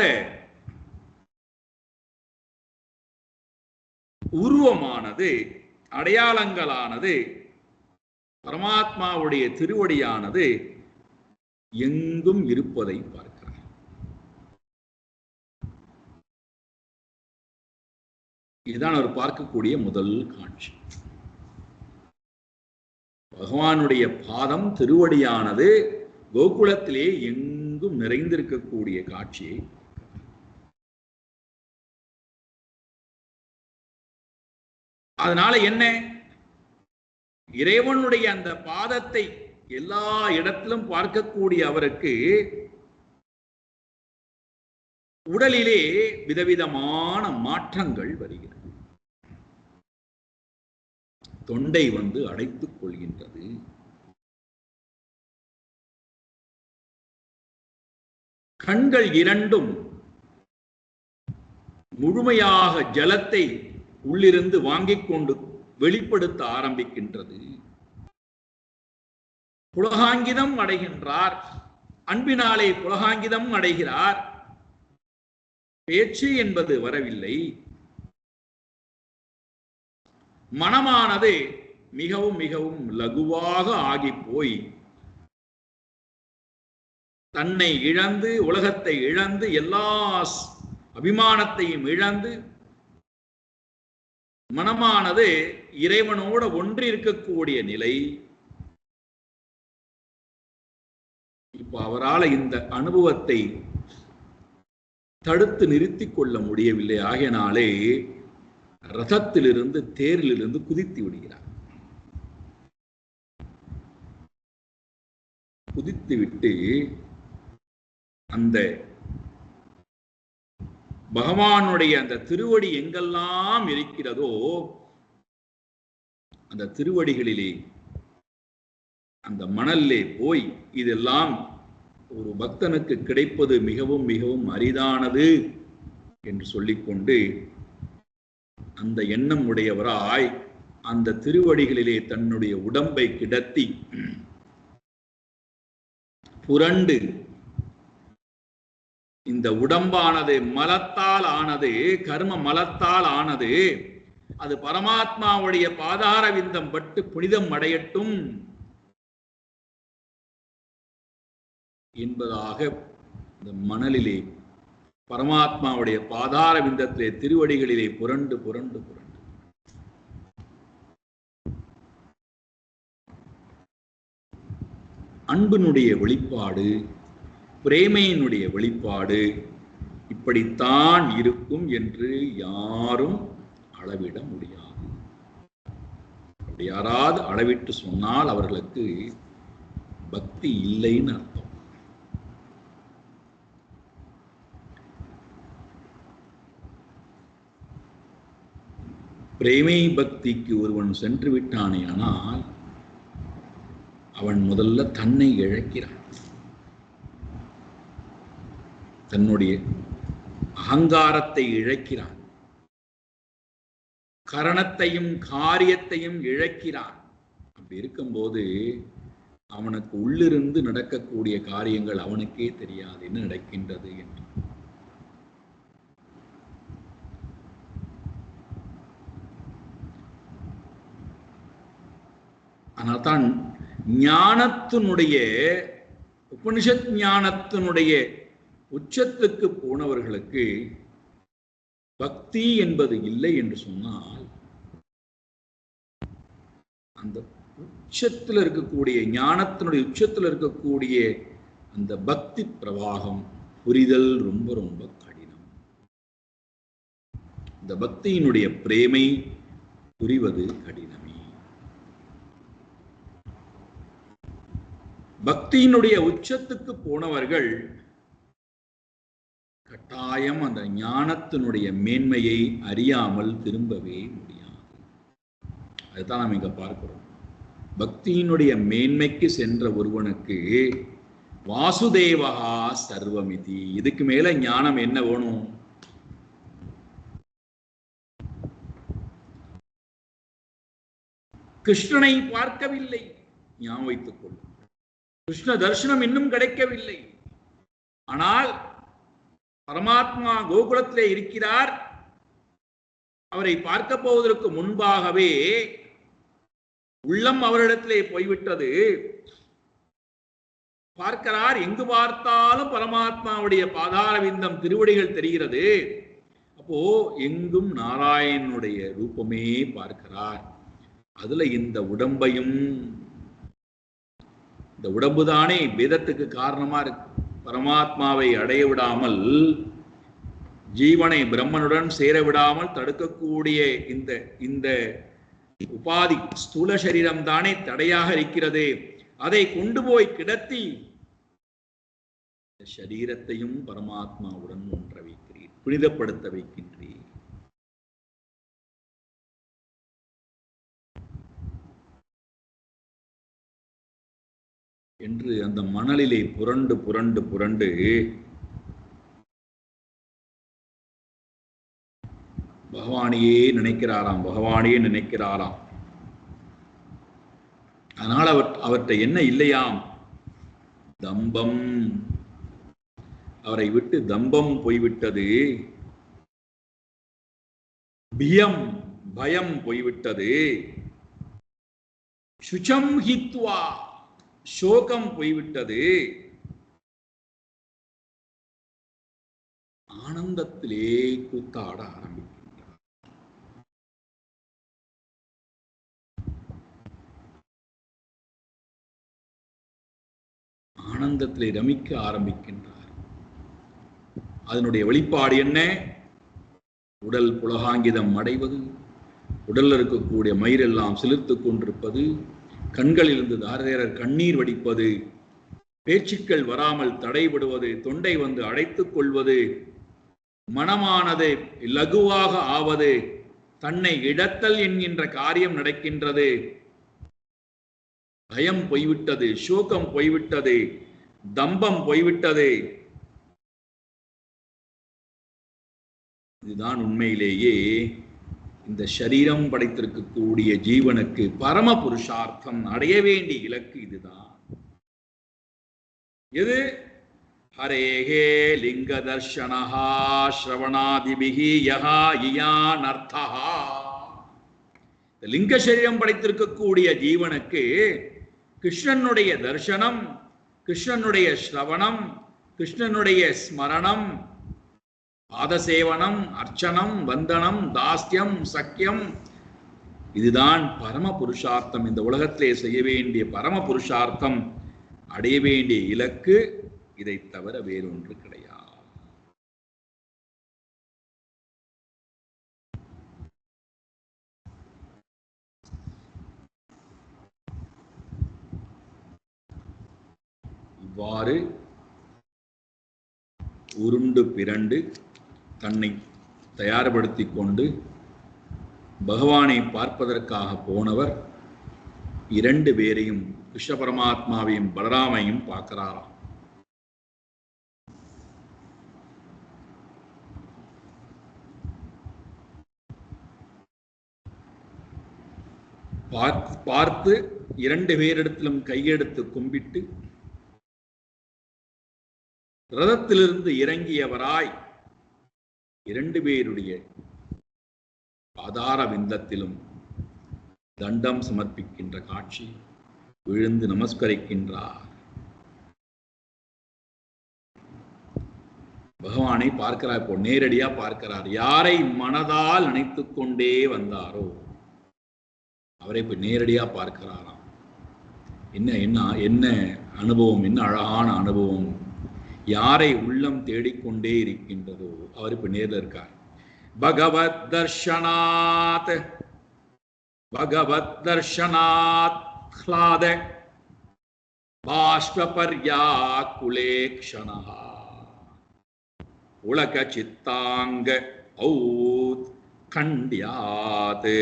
உருவமானது, அடையாளங்களானது, பரமாத்மாவுடைய திருவடியானது எங்கும் இருப்பதை பார்க்கிறார். இதுதான் அவர் பார்க்கக்கூடிய முதல் காட்சி. பகவானுடைய பாதம் திருவடியானது கோகுலத்திலே எங்கும் நிறைந்திருக்கக்கூடிய காட்சியை. அதனால என்ன, இறைவனுடைய அந்த பாதத்தை எல்லா இடத்திலும் பார்க்கக்கூடிய அவருக்கு உடலிலே விதவிதமான மாற்றங்கள் வருகிறது. தொண்டை வந்து அடைத்துக் கொள்கின்றது. கண்கள் இரண்டும் முழுமையாக ஜலத்தை உள்ளிருந்து வாங்கிக் கொண்டு வெளிப்படுத்த ஆரம்பிக்கின்றது. புலகாங்கிதம் அடைகின்றார். அன்பினாலே புலகாங்கிதம் அடைகிறார். பேச்சு என்பது வரவில்லை. மனமானது மிகவும் மிகவும் லகுவாக ஆகி போய் தன்னை இழந்து, உலகத்தை இழந்து, எல்லா அபிமானத்தையும் இழந்து மனமானது இறைவனோடு ஒன்றி இருக்கக்கூடிய நிலை. இப்ப அவரால் இந்த அனுபவத்தை தடுத்து நிறுத்திக் கொள்ள முடியவில்லை. ஆகையினாலே ரதத்திலிருந்து, தேரிலிருந்து குதித்து விடுகிறார். குதித்துவிட்டு அந்த பகவானுடைய அந்த திருவடி எங்கெல்லாம் இருக்கிறதோ அந்த திருவடிகளிலே அந்த மணல்லே போய் இதெல்லாம் ஒரு பக்தனுக்கு கிடைப்பது மிகவும் மிகவும் அரிதானது என்று சொல்லிக்கொண்டு அந்த எண்ணம் உடையவராய் அந்த திருவடிகளிலே தன்னுடைய உடம்பை கிடத்தி புரண்டு, இந்த உடம்பானது மலத்தால் ஆனது, கர்ம மலத்தால் ஆனது, அது பரமாத்மாவுடைய பாதார விந்தம் பட்டு புனிதம் அடையட்டும் என்பதாக இந்த மணலிலே பரமாத்மாவுடைய பாதார விந்தத்திலே திருவடிகளிலே புரண்டு புரண்டு புரண்டு அன்பினுடைய வெளிப்பாடு, பிரேமையினுடைய வெளிப்பாடு இப்படித்தான் இருக்கும் என்று யாரும் அளவிட முடியாது. அப்படி யாராவது அளவிட்டு சொன்னால் அவர்களுக்கு பக்தி இல்லைன்னு அர்த்தம். பிரேமை பக்திக்கு ஒருவன் சென்று விட்டானே ஆனால் அவன் முதல்ல தன்னை இழக்கிறான். தன்னுடைய அகங்காரத்தை இழக்கிறான், கரணத்தையும் காரியத்தையும் இழக்கிறான். அப்படி இருக்கும்போது அவனுக்கு உள்ளிருந்து நடக்கக்கூடிய காரியங்கள் அவனுக்கே தெரியாது என்ன நடக்கின்றது என்று. அதனால்தான் ஞானத்தினுடைய, உபனிஷத் ஞானத்தினுடைய உச்சத்துக்கு போனவர்களுக்கு பக்தி என்பது இல்லை என்று சொன்னால், அந்த உச்சத்தில் இருக்கக்கூடிய ஞானத்தினுடைய உச்சத்தில் இருக்கக்கூடிய அந்த பக்தி பிரவாகம் புரிதல் ரொம்ப ரொம்ப கடினம். இந்த பக்தியினுடைய பிரேமை புரிவது கடினமே. பக்தியினுடைய உச்சத்துக்கு போனவர்கள் கட்டாயம் அந்த ஞானத்தினுடைய மேன்மையை அறியாமல் திரும்பவே முடியாது. அதுதான் நாம் இங்க பார்க்கிறோம். பக்தியினுடைய மேன்மைக்கு சென்ற ஒருவனுக்கு வாசுதேவகா சர்வமிதி. இதுக்கு மேல ஞானம் என்ன வேணும்? கிருஷ்ணனை பார்க்கவில்லை, ஞாபகம் வைத்துக் கொள்ளும். கிருஷ்ண தரிசனம் இன்னும் கிடைக்கவில்லை. ஆனால் பரமாத்மா கோகுலத்திலே இருக்கிறார். அவரை பார்க்க போவதற்கு முன்பாகவே உள்ளம் அவரிடத்திலே போய்விட்டது. பார்க்கிறார், எங்கு பார்த்தாலும் பரமாத்மாவுடைய பாதார விந்தம் திருவடிகள் தெரிகிறது. அப்போ எங்கும் நாராயணனுடைய ரூபமே பார்க்கிறார். அதுல இந்த உடம்பையும், இந்த உடம்புதானே வேதத்துக்கு காரணமா இருக்கு. பரமாத்மாவை அடைய விடாமல், ஜீவனை பிரம்மனுடன் சேர விடாமல் தடுக்கக்கூடிய இந்த உபாதி ஸ்தூல சரீரம் தானே தடையாக இருக்கிறது. அதை கொண்டு போய் கிடத்தி சரீரத்தையும் பரமாத்மாவுடன் ஒன்ற வைக்கிறீர், புனிதப்படுத்த வைக்கின்றீர். என்று அந்த மணலிலே புரண்டு புரண்டு புரண்டு பகவானையே நினைக்கிறாராம், பகவானையே நினைக்கிறாராம். அதனால் அவற்றை என்ன இல்லையாம்? தம்பம். அவரை விட்டு தம்பம் போய்விட்டது, பயம் போய்விட்டது, சுச்சம் ஹித்வா சோகம் போய்விட்டது. ஆனந்தத்திலே கூத்தாட ஆரம்பிக்கின்றார். ஆனந்தத்திலே ரமிக்க ஆரம்பிக்கின்றார். அதனுடைய வெளிப்பாடு என்ன? உடல் புலகாங்கிதம் அடைவது, உடல்ல இருக்கக்கூடிய மயிரெல்லாம் சிலிர்த்துக் கொண்டிருப்பது, கண்களிலிருந்து தாரதேரர் கண்ணீர் வடிப்பது, பேச்சுக்கள் வராமல் தடைபடுவது, தொண்டை வந்து அடைத்துக் கொள்வது, மனமானது லகுவாக ஆவது, தன்னை இடத்தல் என்கின்ற காரியம் நடக்கின்றது. பயம் போய்விட்டது, சோகம் போய்விட்டது, தம்பம் போய்விட்டது. இதுதான் உண்மையிலேயே இந்த சரீரம் படைத்திருக்கக்கூடிய ஜீவனுக்கு பரம புருஷார்த்தம், அடைய வேண்டிய இலக்கு இதுதான். எது? ஹரேஹே லிங்க தர்ஷனஹா ஸ்ரவணாதிபிஹி யஹா இயானர்த்தஹா. லிங்க சரீரம் படைத்திருக்கக்கூடிய ஜீவனுக்கு கிருஷ்ணனுடைய தர்சனம், கிருஷ்ணனுடைய ஸ்ரவணம், கிருஷ்ணனுடைய ஸ்மரணம், பாதசேவனம், அர்ச்சனம், வந்தனம், தாஸ்யம், சக்கியம், இதுதான் பரம புருஷார்த்தம். இந்த உலகத்திலே செய்ய வேண்டிய பரம புருஷார்த்தம், அடைய வேண்டிய இலக்கு. இதை தவிர வேறொன்று கிடையாது. இவ்வாறு உருண்டு பிறண்டு தன்னை தயார்படுத்தி கொண்டு பகவானை பார்ப்பதற்காக போனவர் இரண்டு பேரையும், கிருஷ்ண பரமாத்மாவையும் பலராமையும் பார்க்கிறாராம். பார்த்து இரண்டு பேரிடத்திலும் கையெடுத்து கும்பிட்டு ரதத்திலிருந்து இறங்கியவராய் இரண்டு பேருடைய ஆதார விந்தத்திலும் தண்டம் சமர்ப்பிக்கின்ற காட்சி, விழுந்து நமஸ்கரிக்கின்றார். பகவானை பார்க்கிறார். இப்போ நேரடியா பார்க்கிறார். யாரை மனதால் நினைத்துக் கொண்டே வந்தாரோ அவரை இப்ப நேரடியா பார்க்கிறாராம். என்ன என்ன என்ன அனுபவம், என்ன அழகான அனுபவம். யாரை உள்ளம் தேடிக்கொண்டே இருக்கின்றதோ அவர் இப்ப நேர்ல இருக்கார். பகவத் தர்ஷனாத், பகவத் தர்ஷனாத் க்லாத பாஷ்பர்யாக்குலேக்ஷணஹ உலக சித்தாங்க ஔத் கண்ட்யாத்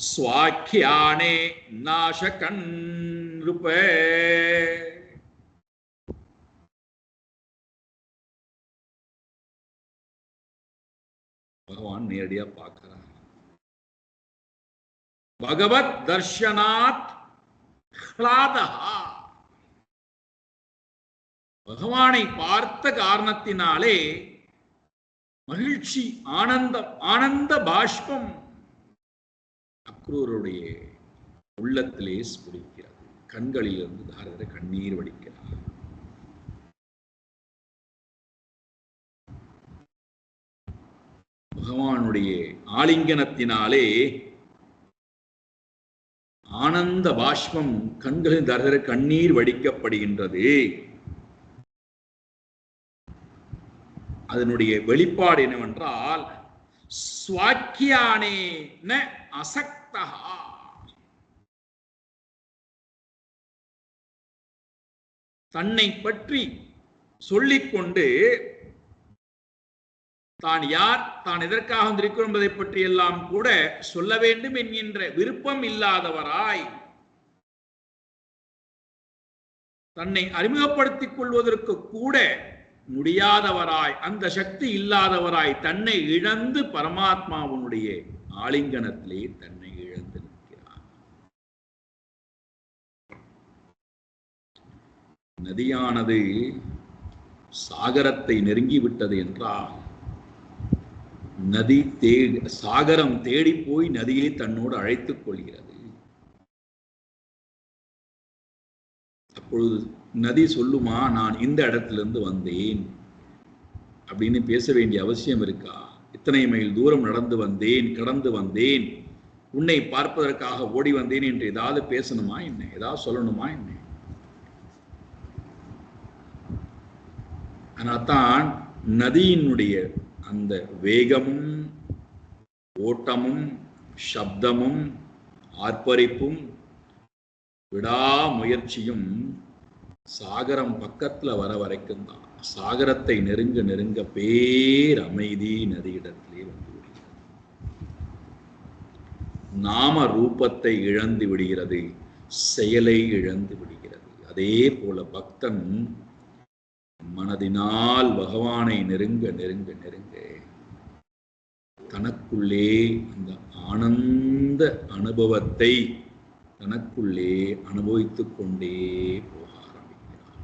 ஸ்வாக்கியானே நாசகன் ருபே. பகவான் நேரடியா பார்க்கிறார். பகவத் தர்ஷனாத் க்லாதஹா, பகவானை பார்த்த காரணத்தினாலே மகிழ்ச்சி, ஆனந்தம், ஆனந்த பாஷ்பம் அக்ரூருடைய உள்ளத்திலே ஸ்புரிக்கிறது. கண்களிலிருந்து தாரதர கண்ணீர் வடிக்கிறார். பகவானுடைய ஆலிங்கனத்தினாலே ஆனந்த பாஷ்பம், கண்களில் தரதர கண்ணீர் வடிக்கப்படுகின்றது. அதனுடைய வெளிப்பாடு என்னவென்றால் ஸ்வாக்கியானே ந அசக்தஹா, தன்னை பற்றி சொல்லிக்கொண்டு தான் யார், தான் எதற்காக வந்திருக்கிறோம் என்பதை பற்றி எல்லாம் கூட சொல்ல வேண்டும் என்கின்ற விருப்பம் இல்லாதவராய், தன்னை அறிமுகப்படுத்திக் கொள்வதற்கு கூட முடியாதவராய், அந்த சக்தி இல்லாதவராய், தன்னை இழந்து பரமாத்மாவுடைய ஆலிங்கனத்திலே தன்னை இழந்து நிற்கிறார். நதியானது சாகரத்தை நெருங்கிவிட்டது என்றால் நதி சாகரம் தேடி போய் நதியை தன்னோடு அழைத்துக் கொள்கிறது. அப்பொழுது நதி சொல்லுமா, நான் இந்த இடத்திலிருந்து வந்தேன் அப்படின்னு பேச வேண்டிய அவசியம் இருக்கா? இத்தனை மைல் தூரம் நடந்து வந்தேன், கடந்து வந்தேன், உன்னை பார்ப்பதற்காக ஓடி வந்தேன் என்று ஏதாவது பேசணுமா என்ன? ஏதாவது சொல்லணுமா என்ன? அதனால்தான் நதியினுடைய அந்த வேகமும் ஓட்டமும் சப்தமும் ஆர்ப்பரிப்பும் விடாமுயற்சியும் சாகரம் பக்கத்துல வர வரைக்கும் தான். சாகரத்தை நெருங்க நெருங்க பேர் அமைதி நதியிடத்திலே வந்து விடுகிறது. நாம ரூபத்தை இழந்து விடுகிறது. செயலை இழந்து விடுகிறது. அதே போல பக்தன் மனதினால் பகவானை நெருங்க நெருங்க நெருங்க தனக்குள்ளே அந்த ஆனந்த அனுபவத்தை தனக்குள்ளே அனுபவித்துக் கொண்டே போக ஆரம்பிக்கிறார்.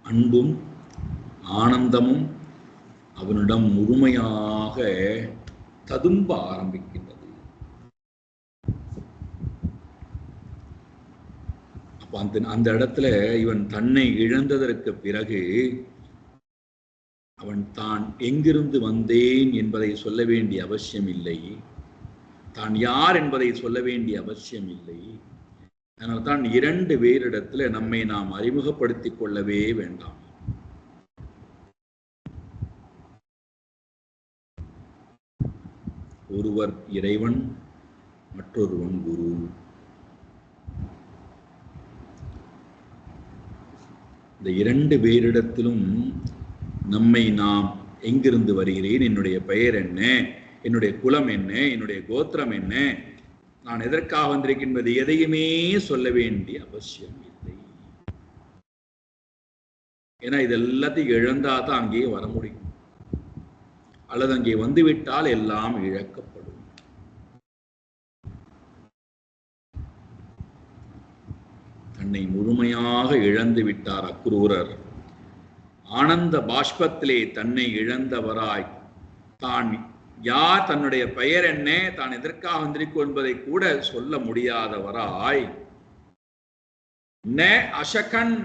அன்பும் ஆனந்தமும் அவனிடம் முழுமையாக ததும்ப ஆரம்பிக்கின்றது. அப்ப அந்த இடத்துல இவன் தன்னை இழந்ததற்கு பிறகு அவன் தான் எங்கிருந்து வந்தேன் என்பதை சொல்ல வேண்டிய அவசியம் இல்லை, தான் யார் என்பதை சொல்ல வேண்டிய அவசியம் இல்லை. அதனால்தான் 2 பேரிடத்துல நம்மை நாம் அறிமுகப்படுத்திக் கொள்ளவே வேண்டாம். ஒருவர் இறைவன், மற்றொருவன் குரு. இந்த 2 பேரிடத்திலும் நம்மை நாம் எங்கிருந்து வருகிறேன், என்னுடைய பெயர் என்ன, என்னுடைய குலம் என்ன, என்னுடைய கோத்திரம் என்ன, நான் எதற்காக வந்திருக்கின்றது எதையுமே சொல்ல வேண்டிய அவசியம் இல்லை. ஏன்னா இது எல்லாத்தையும் இழந்தா தான் அங்கேயே வர முடியும், அல்லது அங்கே வந்துவிட்டால் எல்லாம் இழக்கப்படும். தன்னை முழுமையாக இழந்து விட்டார் அக்ரூரர். ஆனந்த பாஷ்பத்திலே தன்னை இழந்தவராய், தான் யார், தன்னுடைய பெயர் என்ன, தான் எதற்காக வந்திருக்கும் என்பதை கூட சொல்ல முடியாதவராய், ந அசகன்,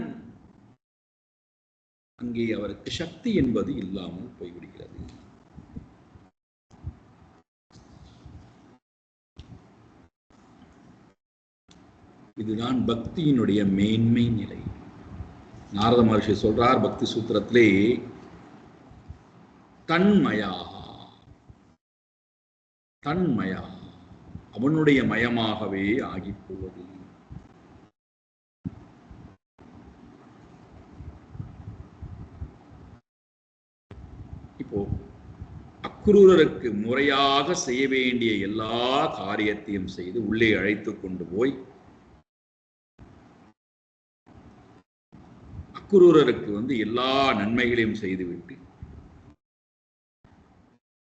அங்கே அவருக்கு சக்தி என்பது இல்லாமல் போய்விடுகிறது. இதுதான் பக்தியினுடைய மேன்மை நிலை. நாரத மகர்ஷி சொல்றார் பக்தி சூத்திரத்திலே, தன்மயா, தன்மயா, அவனுடைய மயமாகவே ஆகிப்போவது. இப்போ அக்ரூரருக்கு முறையாக செய்ய வேண்டிய எல்லா காரியத்தையும் செய்து உள்ளே அழைத்து கொண்டு போய் அக்ரூரருக்கு எல்லா நன்மைகளையும் செய்துவிட்டு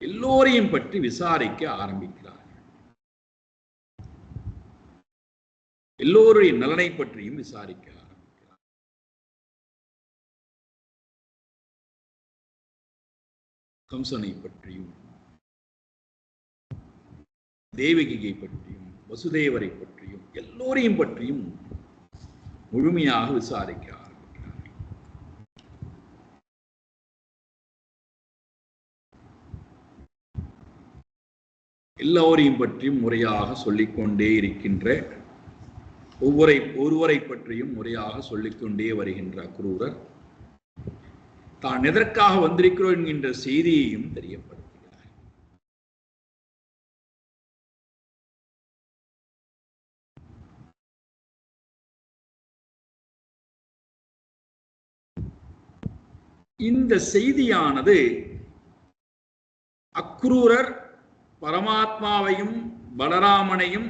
எல்லோரையும் பற்றி விசாரிக்க ஆரம்பிக்கிறார். எல்லோருடைய நலனை பற்றியும் விசாரிக்க ஆரம்பிக்கிறார். கம்சனை பற்றியும், தேவகியை பற்றியும், வசுதேவரை பற்றியும், எல்லோரையும் பற்றியும் முழுமையாக விசாரிக்க ஆரம்பிக்கிறார். எல்லோரையும் பற்றியும் முறையாக சொல்லிக்கொண்டே இருக்கின்ற, ஒருவரை பற்றியும் முறையாக சொல்லிக்கொண்டே வருகின்ற அக்ரூரர் தான் எதற்காக வந்திருக்கிறோம் என்கின்ற செய்தியையும் தெரியப்படுத்துகிறார். இந்த செய்தியானது அக்ரூரர் பரமாத்மாவையும் பலராமனையும்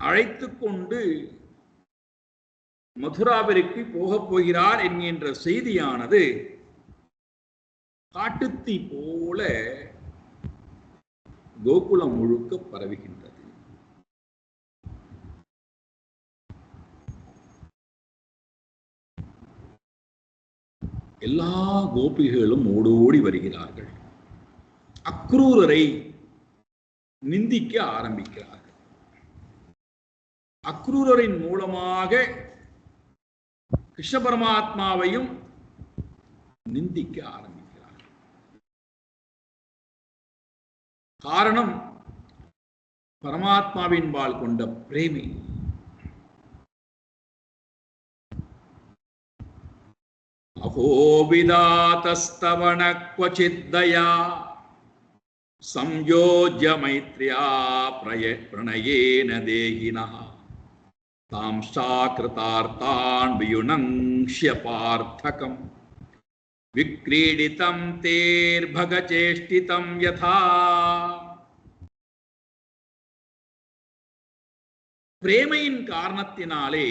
அழைத்து கொண்டு மதுராவிற்கு போகப் போகிறார் என்கின்ற செய்தியானது காட்டுத்தீ போல கோகுலம் முழுக்க பரவுகின்றது. எல்லா கோபிகளும் ஓடோடி வருகிறார்கள். அக்ரூரரை நிந்திக்க ஆரம்பிக்கிறார்கள். அக்ரூரரின் மூலமாக கிருஷ்ண பரமாத்மாவையும் நிந்திக்க ஆரம்பிக்கிறார்கள். காரணம் பரமாத்மாவின் பால் கொண்ட பிரேமை. அகோபிதாதஸ்தவன க்வசித்தயா संयोज्य मैत्र्या प्रणयेन देहिनः तांश्चाकृतार्थान् वियुनङ्क्ष्य पार्थकम् விக்ரீடிதம் தேர்பகசேஷ்டிதம் யதா. பிரேமையின் காரணத்தினாலே,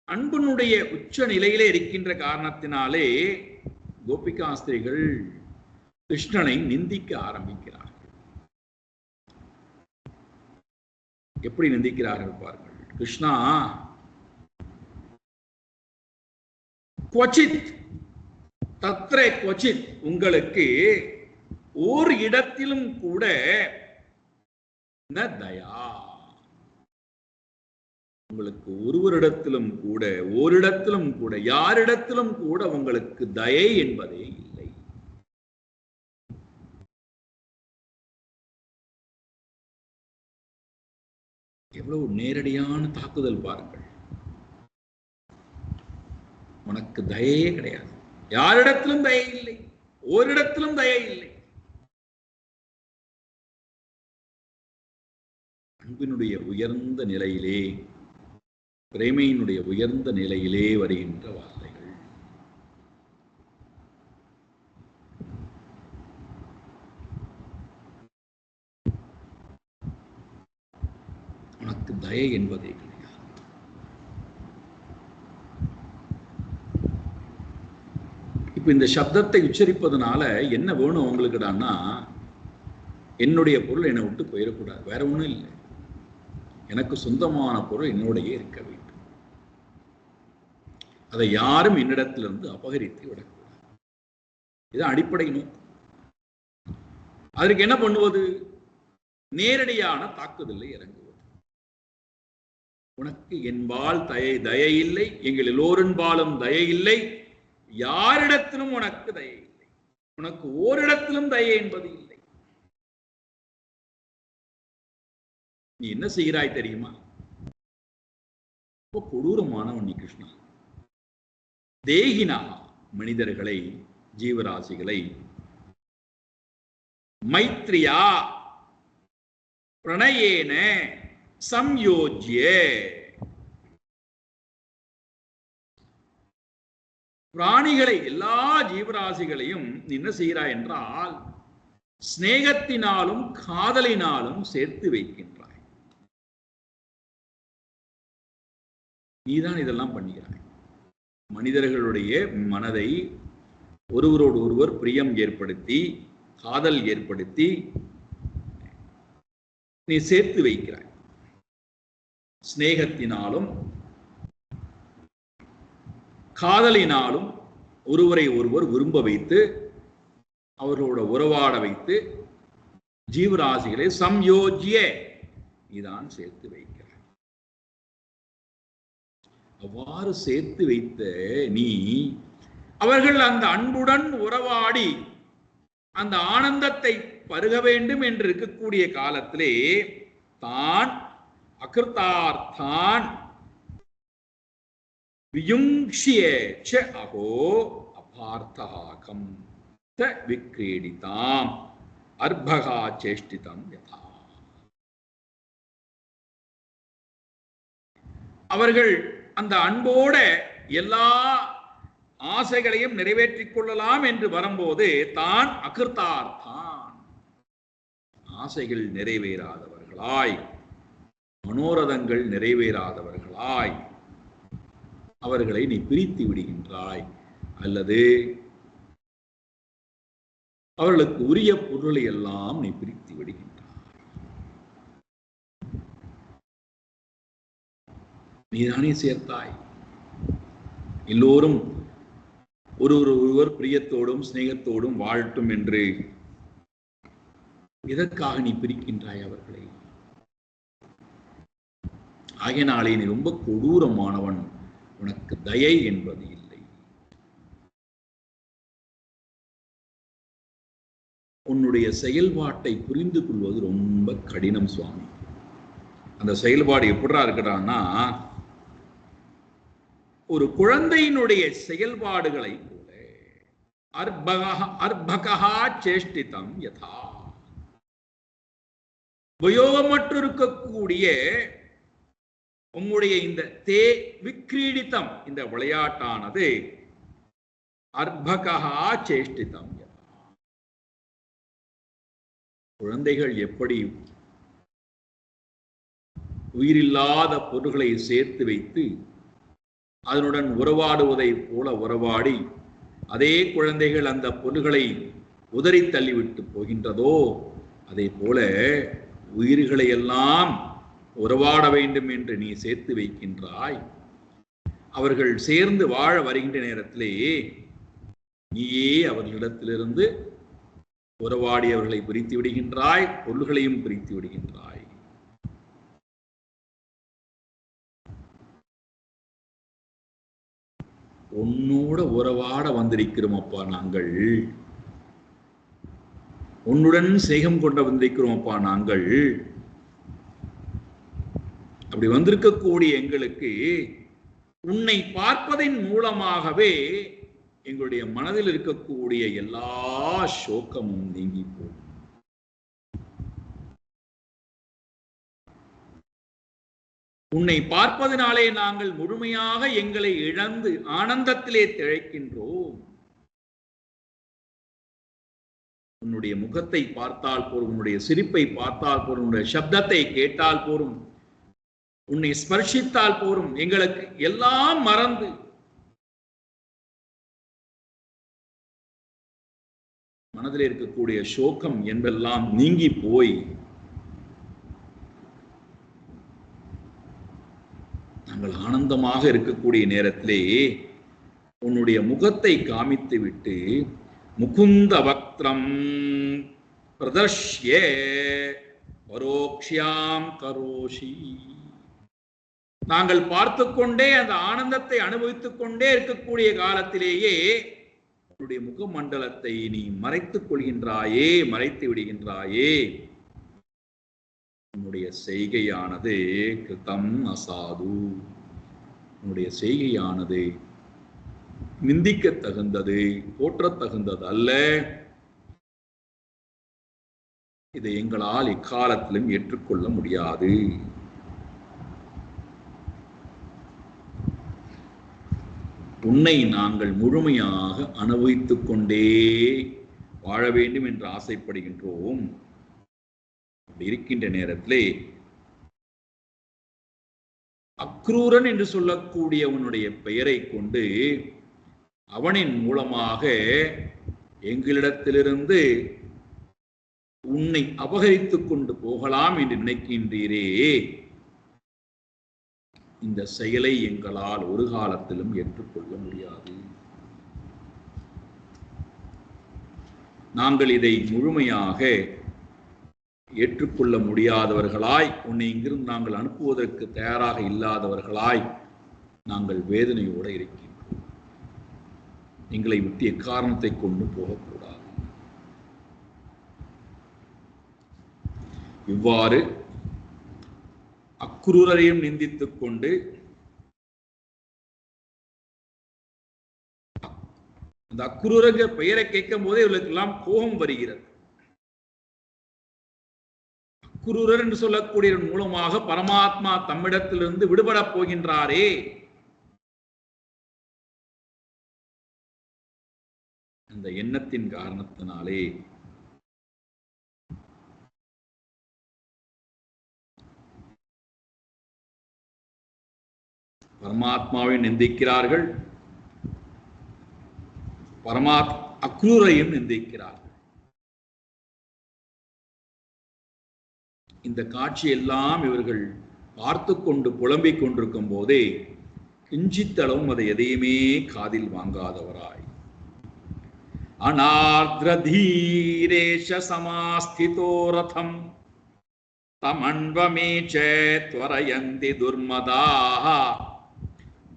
அன்பினுடைய உச்ச நிலையிலே இருக்கின்ற காரணத்தினாலே கோபிகாஸ்திரிகள் கிருஷ்ணனை நிந்திக்க ஆரம்பிக்கிறார்கள். எப்படி நிந்திக்கிறார்கள் பாருங்கள். கிருஷ்ணா, குவச்சித் தத்ரே குவச்சித், உங்களுக்கு ஓர் இடத்திலும் கூட ந தயா, உங்களுக்கு ஒருவரிடத்திலும் கூட, ஓரிடத்திலும் கூட, யாரிடத்திலும் கூட உங்களுக்கு தயை என்பதே இல்லை. எவ்வளவு நேரடியான தாக்குதல் பாருங்கள். உனக்கு தயையே கிடையாது, யாரிடத்திலும் தயை இல்லை, ஓரிடத்திலும் தயை இல்லை. அன்பினுடைய உயர்ந்த நிலையிலே, பிரேமையினுடைய உயர்ந்த நிலையிலே வருகின்ற வார்த்தைகள். உனக்கு தயை என்பதே கிடையாது. இப்ப இந்த சப்தத்தை உச்சரிப்பதனால என்ன வேணும் உங்களுக்குடான்னா, என்னுடைய பொருள் என்னை விட்டு போயிடக்கூடாது, வேற ஒண்ணும் இல்லை. எனக்கு சொந்தமான பொருள் என்னோடையே இருக்க வேண்டும். அதை யாரும் என்னிடத்திலிருந்து அபகரித்து விடக்கூடாது. இதுதான் அடிப்படை நோக்கம். அதற்கு என்ன பண்ணுவது? நேரடியான தாக்குதலை இறங்குவது. உனக்கு என்பால் தயை இல்லை, எங்கள் எல்லோரின்பாலும் தயை இல்லை, யாரிடத்திலும் உனக்கு தயை இல்லை, உனக்கு ஓரிடத்திலும் தயை என்பது இல்லை. நீ என்ன செய்கிறாய் தெரியுமா? ரொம்ப கொடூரமானவன் நீ கிருஷ்ணா. தேகினா, மனிதர்களை, ஜீவராசிகளை, மைத்ரியா பிரணயேன சம்யோஜ்ய, பிராணிகளை, எல்லா ஜீவராசிகளையும் நீ என்ன செய்கிறாய் என்றால் ஸ்நேகத்தினாலும் காதலினாலும் சேர்த்து வைக்கின்றாய். நீதான் இதெல்லாம் பண்ணுகிறாய். மனிதர்களுடைய மனதை ஒருவரோடு ஒருவர் பிரியம் ஏற்படுத்தி, காதல் ஏற்படுத்தி நீ சேர்த்து வைக்கிறாய். ஸ்நேகத்தினாலும் காதலினாலும் ஒருவரை ஒருவர் விரும்ப வைத்து, அவர்களோட உறவாட வைத்து, ஜீவராசிகளை சம்யோஜ்ய நீதான் சேர்த்து வைக்கிறாய். அவ்வாறு சேர்த்து வைத்த நீ, அவர்கள் அந்த அன்புடன் உறவாடி அந்த ஆனந்தத்தை பருக வேண்டும் என்று இருக்கக்கூடிய காலத்திலே தான் அகிருத்தார்த்தான் வியுங்க்ஷ்ய ச அஹோ அபார்த்தஹாகம் த விக்ரீடிதாம் அர்பகா சேஷ்டிதம் யதா. அவர்கள் அந்த அன்போட எல்லா ஆசைகளையும் நிறைவேற்றிக் கொள்ளலாம் என்று வரும்போது தான் அகிருத்தார்த்தான், ஆசைகள் நிறைவேறாதவர்களாய், மனோரதங்கள் நிறைவேறாதவர்களாய் அவர்களை நீ பிரித்து விடுகின்றாய், அல்லது அவர்களுக்கு உரிய பொருளை எல்லாம் நீ பிரித்து விடுகின்றாய். நீதானே சேர்த்தாய். எல்லோரும் ஒருவர் பிரியத்தோடும் சிநேகத்தோடும் வாழட்டும் என்று எதற்காக நீ பிரிக்கின்றாய் அவர்களை? ஆகையினாலே நீ ரொம்ப கொடூரமானவன், உனக்கு தயை என்பது இல்லை. உன்னுடைய செயல்பாட்டை புரிந்து கொள்வது ரொம்ப கடினம் சுவாமி. அந்த செயல்பாடு எப்படிடா இருக்கிறான்னா, ஒரு குழந்தையினுடைய செயல்பாடுகளை போல அர்பகா சேஷ்டிதம் யதா, உபயோகமற்று இருக்கக்கூடிய உங்களுடைய இந்த விக்ரீடித்தம், இந்த விளையாட்டானது அர்பகா சேஷ்டிதம். குழந்தைகள் எப்படி உயிரில்லாத பொருள்களை சேர்த்து வைத்து அதனுடன் உறவாடுவதை போல உறவாடி அதே குழந்தைகள் அந்த பொருள்களை உதறி தள்ளிவிட்டு போகின்றதோ அதே போல உயிர்களை எல்லாம் உறவாட வேண்டும் என்று நீ சேர்த்து வைக்கின்றாய். அவர்கள் சேர்ந்து வாழ வருகின்ற நேரத்திலே நீயே அவர்களிடத்திலிருந்து உறவாடி அவர்களை பிரித்து விடுகின்றாய், பொருள்களையும் பிரித்து விடுகின்றாய். உன்னோட உறவாட வந்திருக்கிறோம் அப்பா, நாங்கள் உன்னுடன் சேகம் கொண்ட வந்திருக்கிறோம் அப்பா. நாங்கள் அப்படி வந்திருக்கக்கூடிய எங்களுக்கு உன்னை பார்ப்பதன் மூலமாகவே எங்களுடைய மனதில் இருக்கக்கூடிய எல்லா சோகமும் நீங்கி போகும். உன்னை பார்ப்பதனாலே நாங்கள் முழுமையாக எங்களை இழந்து ஆனந்தத்திலே திளைக்கின்றோம். உன்னுடைய முகத்தை பார்த்தால் போரும், உன்னுடைய சிரிப்பை பார்த்தால் போரும், உன்னுடைய சப்தத்தை கேட்டால் போரும், உன்னை ஸ்பர்ஷித்தால் போரும், எங்களுக்கு எல்லாம் மறந்து மனதில் இருக்கக்கூடிய சோகம் என்பெல்லாம் நீங்கி போய் நாங்கள் ஆனந்தமாக இருக்கக்கூடிய நேரத்திலே உன்னுடைய முகத்தை காமித்து விட்டு முகுந்த வக்திரம் பிரதர்ஷ்ய பரோக்ஷ்யாம் கரோஷி, நாங்கள் பார்த்து கொண்டே அந்த ஆனந்தத்தை அனுபவித்துக் கொண்டே இருக்கக்கூடிய காலத்திலேயே உன்னுடைய முகமண்டலத்தை நீ மறைத்துக் கொள்கின்றாயே, மறைத்து விடுகின்றாயே. உன்னுடைய செய்கையானது கிருதம் அசாது, உன்னுடைய செய்கையானது நிந்திக்க தகுந்தது, போற்றத் தகுந்தது அல்ல. இதை எங்களால் இக்காலத்திலும் ஏற்றுக்கொள்ள முடியாது. உன்னை நாங்கள் முழுமையாக அனுபவித்துக் கொண்டே வாழ வேண்டும் என்று ஆசைப்படுகின்றோம். அப்படி இருக்கின்ற நேரத்திலே அக்ரூரன் என்று சொல்லக்கூடிய உன்னுடைய பெயரை கொண்டு அவனின் மூலமாக எங்களிடத்திலிருந்து உன்னை அபகரித்துக் கொண்டு போகலாம் என்று நினைக்கின்றீரே, இந்த செயலை எங்களால் ஒரு காலத்திலும் ஏற்றுக்கொள்ள முடியாது. நாங்கள் இதை முழுமையாக ஏற்றுக்கொள்ள முடியாதவர்களாய், உன்னை இங்கிருந்து நாங்கள் அனுப்புவதற்கு தயாராக இல்லாதவர்களாய் நாங்கள் வேதனையோடு இருக்கின்றோம். எங்களை விட்டு எக்காரணத்தை கொண்டு போகக்கூடாது. இவ்வாறு அக்ரூரரையும் நிந்தித்துக் கொண்டு அந்த அக்ரூரங்க பெயரை கேட்கும் போதே இவர்களுக்கெல்லாம் கோபம் வருகிறது. அக்ரூரர் என்று சொல்லக்கூடிய மூலமாக பரமாத்மா தம்மிடத்திலிருந்து விடுபடப் போகின்றாரே, அந்த எண்ணத்தின் காரணத்தினாலே பரமாத்மாவை நிந்திக்கிறார்கள், அக்ரூரையும் நிந்திக்கிறார்கள். இந்த காட்சியெல்லாம் இவர்கள் பார்த்து கொண்டு புலம்பிக் கொண்டிருக்கும் போதே கிஞ்சித்தளவும் அதை எதையுமே காதில் வாங்காதவராய் அநார்த்ரதீரேஷ சமாஸ்திதோ ரதம் தமன்வமேச்ச த்வரயந்தி துர்மதாஹ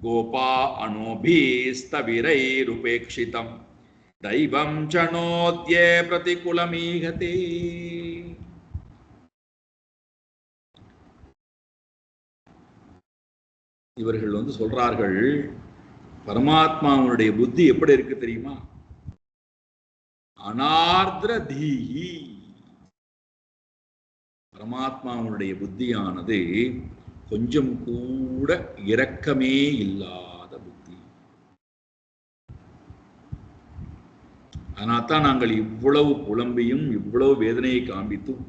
கோபா அனோபீஸ்தவிரைருபேக்ஷிதம் தெய்வம் சனோத்ய பிரதிகுலமீகதே. இவர்கள் சொல்றார்கள், பரமாத்மாவுடைய புத்தி எப்படி இருக்கு தெரியுமா? அனார்திர தீஹி, பரமாத்மாவுடைய புத்தியானது கொஞ்சம் கூட இரக்கமே இல்லாத புத்தி. அதனால்தான் நாங்கள் இவ்வளவு புலம்பியும் இவ்வளவு வேதனையை காண்பித்தும்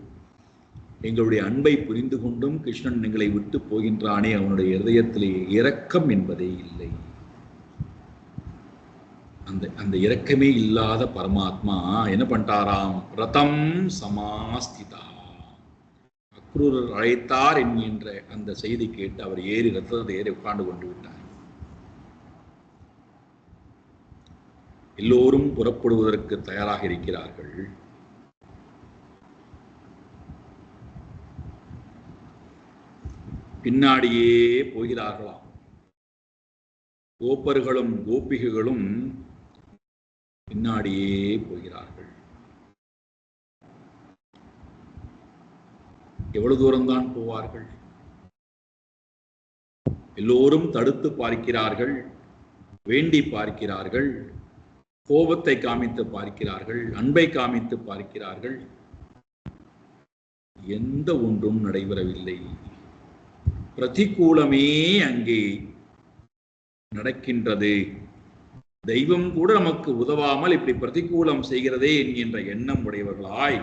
எங்களுடைய அன்பை புரிந்து கொண்டும் கிருஷ்ணன் எங்களை விட்டு போகின்றானே, அவனுடைய இருதயத்திலே இரக்கம் என்பதே இல்லை. அந்த இரக்கமே இல்லாத பரமாத்மா என்ன பண்ணிட்டாராம்? ரதம் சமாஸ்திதா, அக்ரூரர் அழைத்தார் என்கின்ற அந்த செய்தி கேட்டு அவர் ரதத்தை ஏறி உட்கார்ந்து கொண்டு விட்டார். எல்லோரும் புறப்படுவதற்கு தயாராக இருக்கிறார்கள். பின்னாடியே போகிறார்களாம். கோப்பர்களும் கோபிகைகளும் பின்னாடியே போகிறார்கள். எவ்வளவு தூரம்தான் போவார்கள்? எல்லோரும் தடுத்து பார்க்கிறார்கள், வேண்டி பார்க்கிறார்கள், கோபத்தை காமித்து பார்க்கிறார்கள், அன்பை காமித்து பார்க்கிறார்கள். எந்த ஒன்றும் நடைபெறவில்லை. பிரதிகூலமே அங்கே நடக்கின்றது. தெய்வம் கூட நமக்கு உதவாமல் இப்படி பிரதிகூலம் செய்கிறதே என்கின்ற எண்ணம் உடையவர்களாய்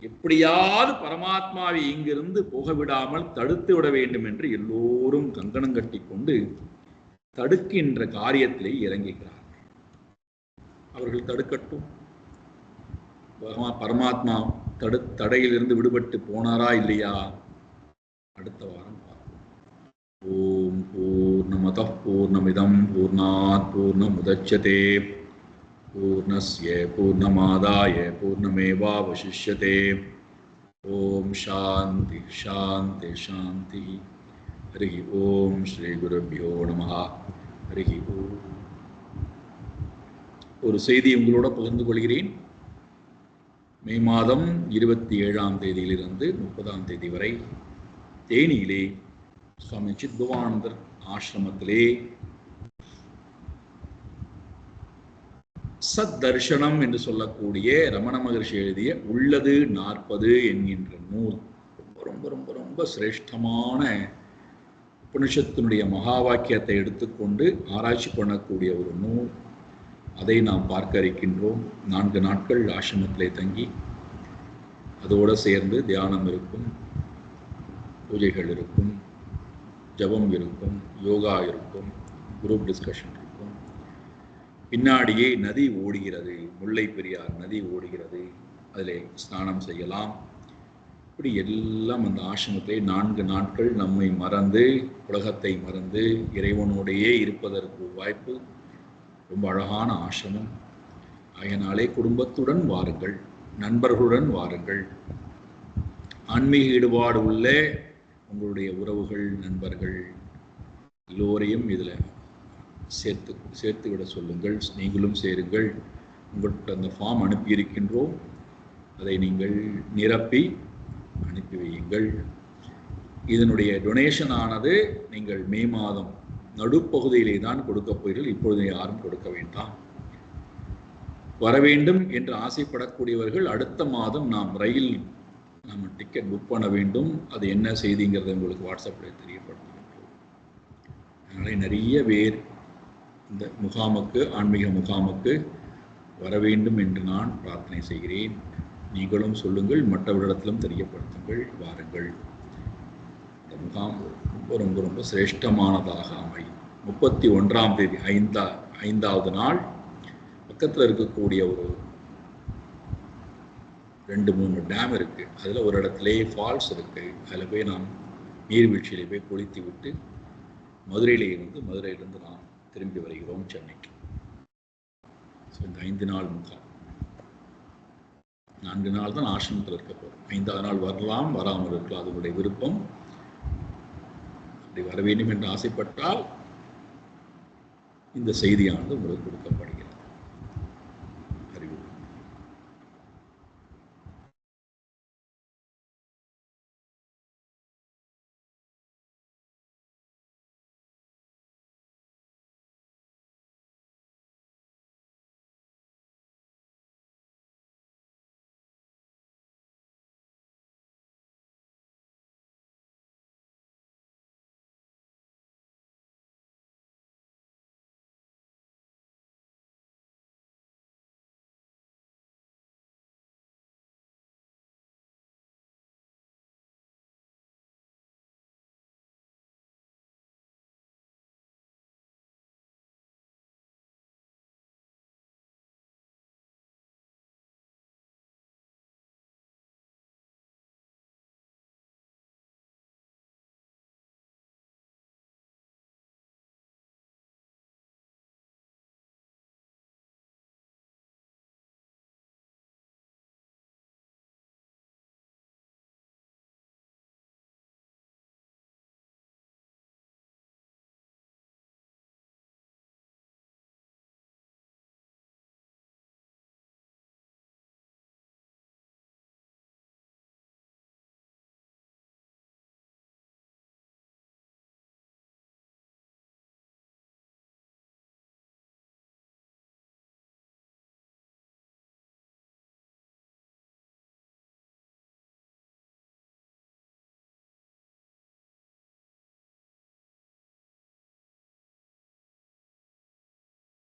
எப்படியாவது பரமாத்மாவை இங்கிருந்து போகவிடாமல் தடுத்து விட வேண்டும் என்று எல்லோரும் கங்கணம் கட்டி கொண்டு தடுக்கின்ற காரியத்திலே இறங்குகிறார்கள். அவர்கள் தடுக்கட்டும். பரமாத்மா தடையிலிருந்து விடுபட்டு போனாரா இல்லையா? அடுத்த வாரம் பார்ப்போம். ஓம் பூர்ணமதః பூர்ணமிதம் பூர்ணாத் பூர்ணமுதச்யதே பூர்ணஸ்ய பூர்ணமாதாய பூர்ணமேவாவசிஷ்யதே. ஓம் சாந்தி சாந்தி சாந்தி. ஹரி ஓம் ஸ்ரீ குருப்யோ நமஹ. ஹரி ஓம். ஒரு செய்தி உங்களோட பகிர்ந்து கொள்கிறேன். மே மாதம் 27ஆம் தேதியிலிருந்து 30ஆம் தேதி வரை தேனியிலே சுவாமி சித்பவானந்தர் ஆசிரமத்திலே சத் தர்ஷனம் என்று சொல்லக்கூடிய ரமண மகர்ஷி எழுதிய உள்ளது 40 என்கின்ற நூல் ரொம்ப ரொம்ப ரொம்ப ரொம்ப சிரேஷ்டமான உபனிஷத்தினுடைய மகா வாக்கியத்தை எடுத்துக்கொண்டு ஆராய்ச்சி பண்ணக்கூடிய ஒரு நூல். அதை நாம் பார்க்க இருக்கின்றோம். 4 நாட்கள் ஆசிரமத்திலே தங்கி அதோடு சேர்ந்து தியானம் இருக்கும், பூஜைகள் இருக்கும், ஜபம் இருக்கும், யோகா இருக்கும், குரூப் டிஸ்கஷன் இருக்கும். பின்னாடியே நதி ஓடுகிறது, முல்லை பெரியார் நதி ஓடுகிறது, அதில் ஸ்நானம் செய்யலாம். இப்படி எல்லாம் அந்த ஆசிரமத்திலே 4 நாட்கள் நம்மை மறந்து, உலகத்தை மறந்து இறைவனோடையே இருப்பதற்கு வாய்ப்பு. ரொம்ப அழகான ஆசிரமம். ஆகையினாலே குடும்பத்துடன் வாருங்கள், நண்பர்களுடன் வாருங்கள். ஆன்மீக ஈடுபாடு உள்ள உங்களுடைய உறவுகள், நண்பர்கள் எல்லோரையும் இதில் சேர்த்து விட சொல்லுங்கள். நீங்களும் சேருங்கள். உங்கள்கிட்ட அந்த ஃபார்ம் அனுப்பியிருக்கின்றோம். அதை நீங்கள் நிரப்பி அனுப்பி வையுங்கள். இதனுடைய டொனேஷன் ஆனது நீங்கள் மே மாதம் நடுப்பகுதியிலே தான் கொடுக்க போகிறீர்கள். இப்பொழுது யாரும் கொடுக்க வேண்டாம். வர வேண்டும் என்று ஆசைப்படக்கூடியவர்கள் அடுத்த மாதம் நம்ம டிக்கெட் புக் பண்ண வேண்டும். அது என்ன செய்திங்கிறத உங்களுக்கு வாட்ஸ்அப்பில் தெரியப்படுத்துகின்றோம். அதனால் நிறைய பேர் இந்த முகாமுக்கு, ஆன்மீக முகாமுக்கு வர வேண்டும் என்று நான் பிரார்த்தனை செய்கிறேன். நீங்களும் சொல்லுங்கள், மற்றவர்களிடத்திலும் தெரியப்படுத்துங்கள். வாருங்கள். இந்த முகாம் ரொம்ப ரொம்ப ரொம்ப சிரேஷ்டமானதாக அமையும். 31ஆம் தேதி 5வது நாள் பக்கத்தில் இருக்கக்கூடிய ஒரு 2-3 டேம் இருக்குது. அதில் ஒரு இடத்துல ஃபால்ஸ் இருக்குது. அதில் போய் நாம் நீர்வீழ்ச்சியிலே போய் குளித்து விட்டு மதுரையிலிருந்து நாம் திரும்பி வருகிறோம் சென்னைக்கு. இந்த 5 நாள் முகாம். 4 நாள் தான் ஆசிரமத்தில் இருக்க போகிறோம். 5வது நாள் வரலாம், வராமல் இருக்கலாம், அது உங்களுடைய விருப்பம். அப்படி வர வேண்டும் என்று ஆசைப்பட்டால் இந்த செய்தியானது உங்களுக்கு கொடுக்கப்படுகிறது.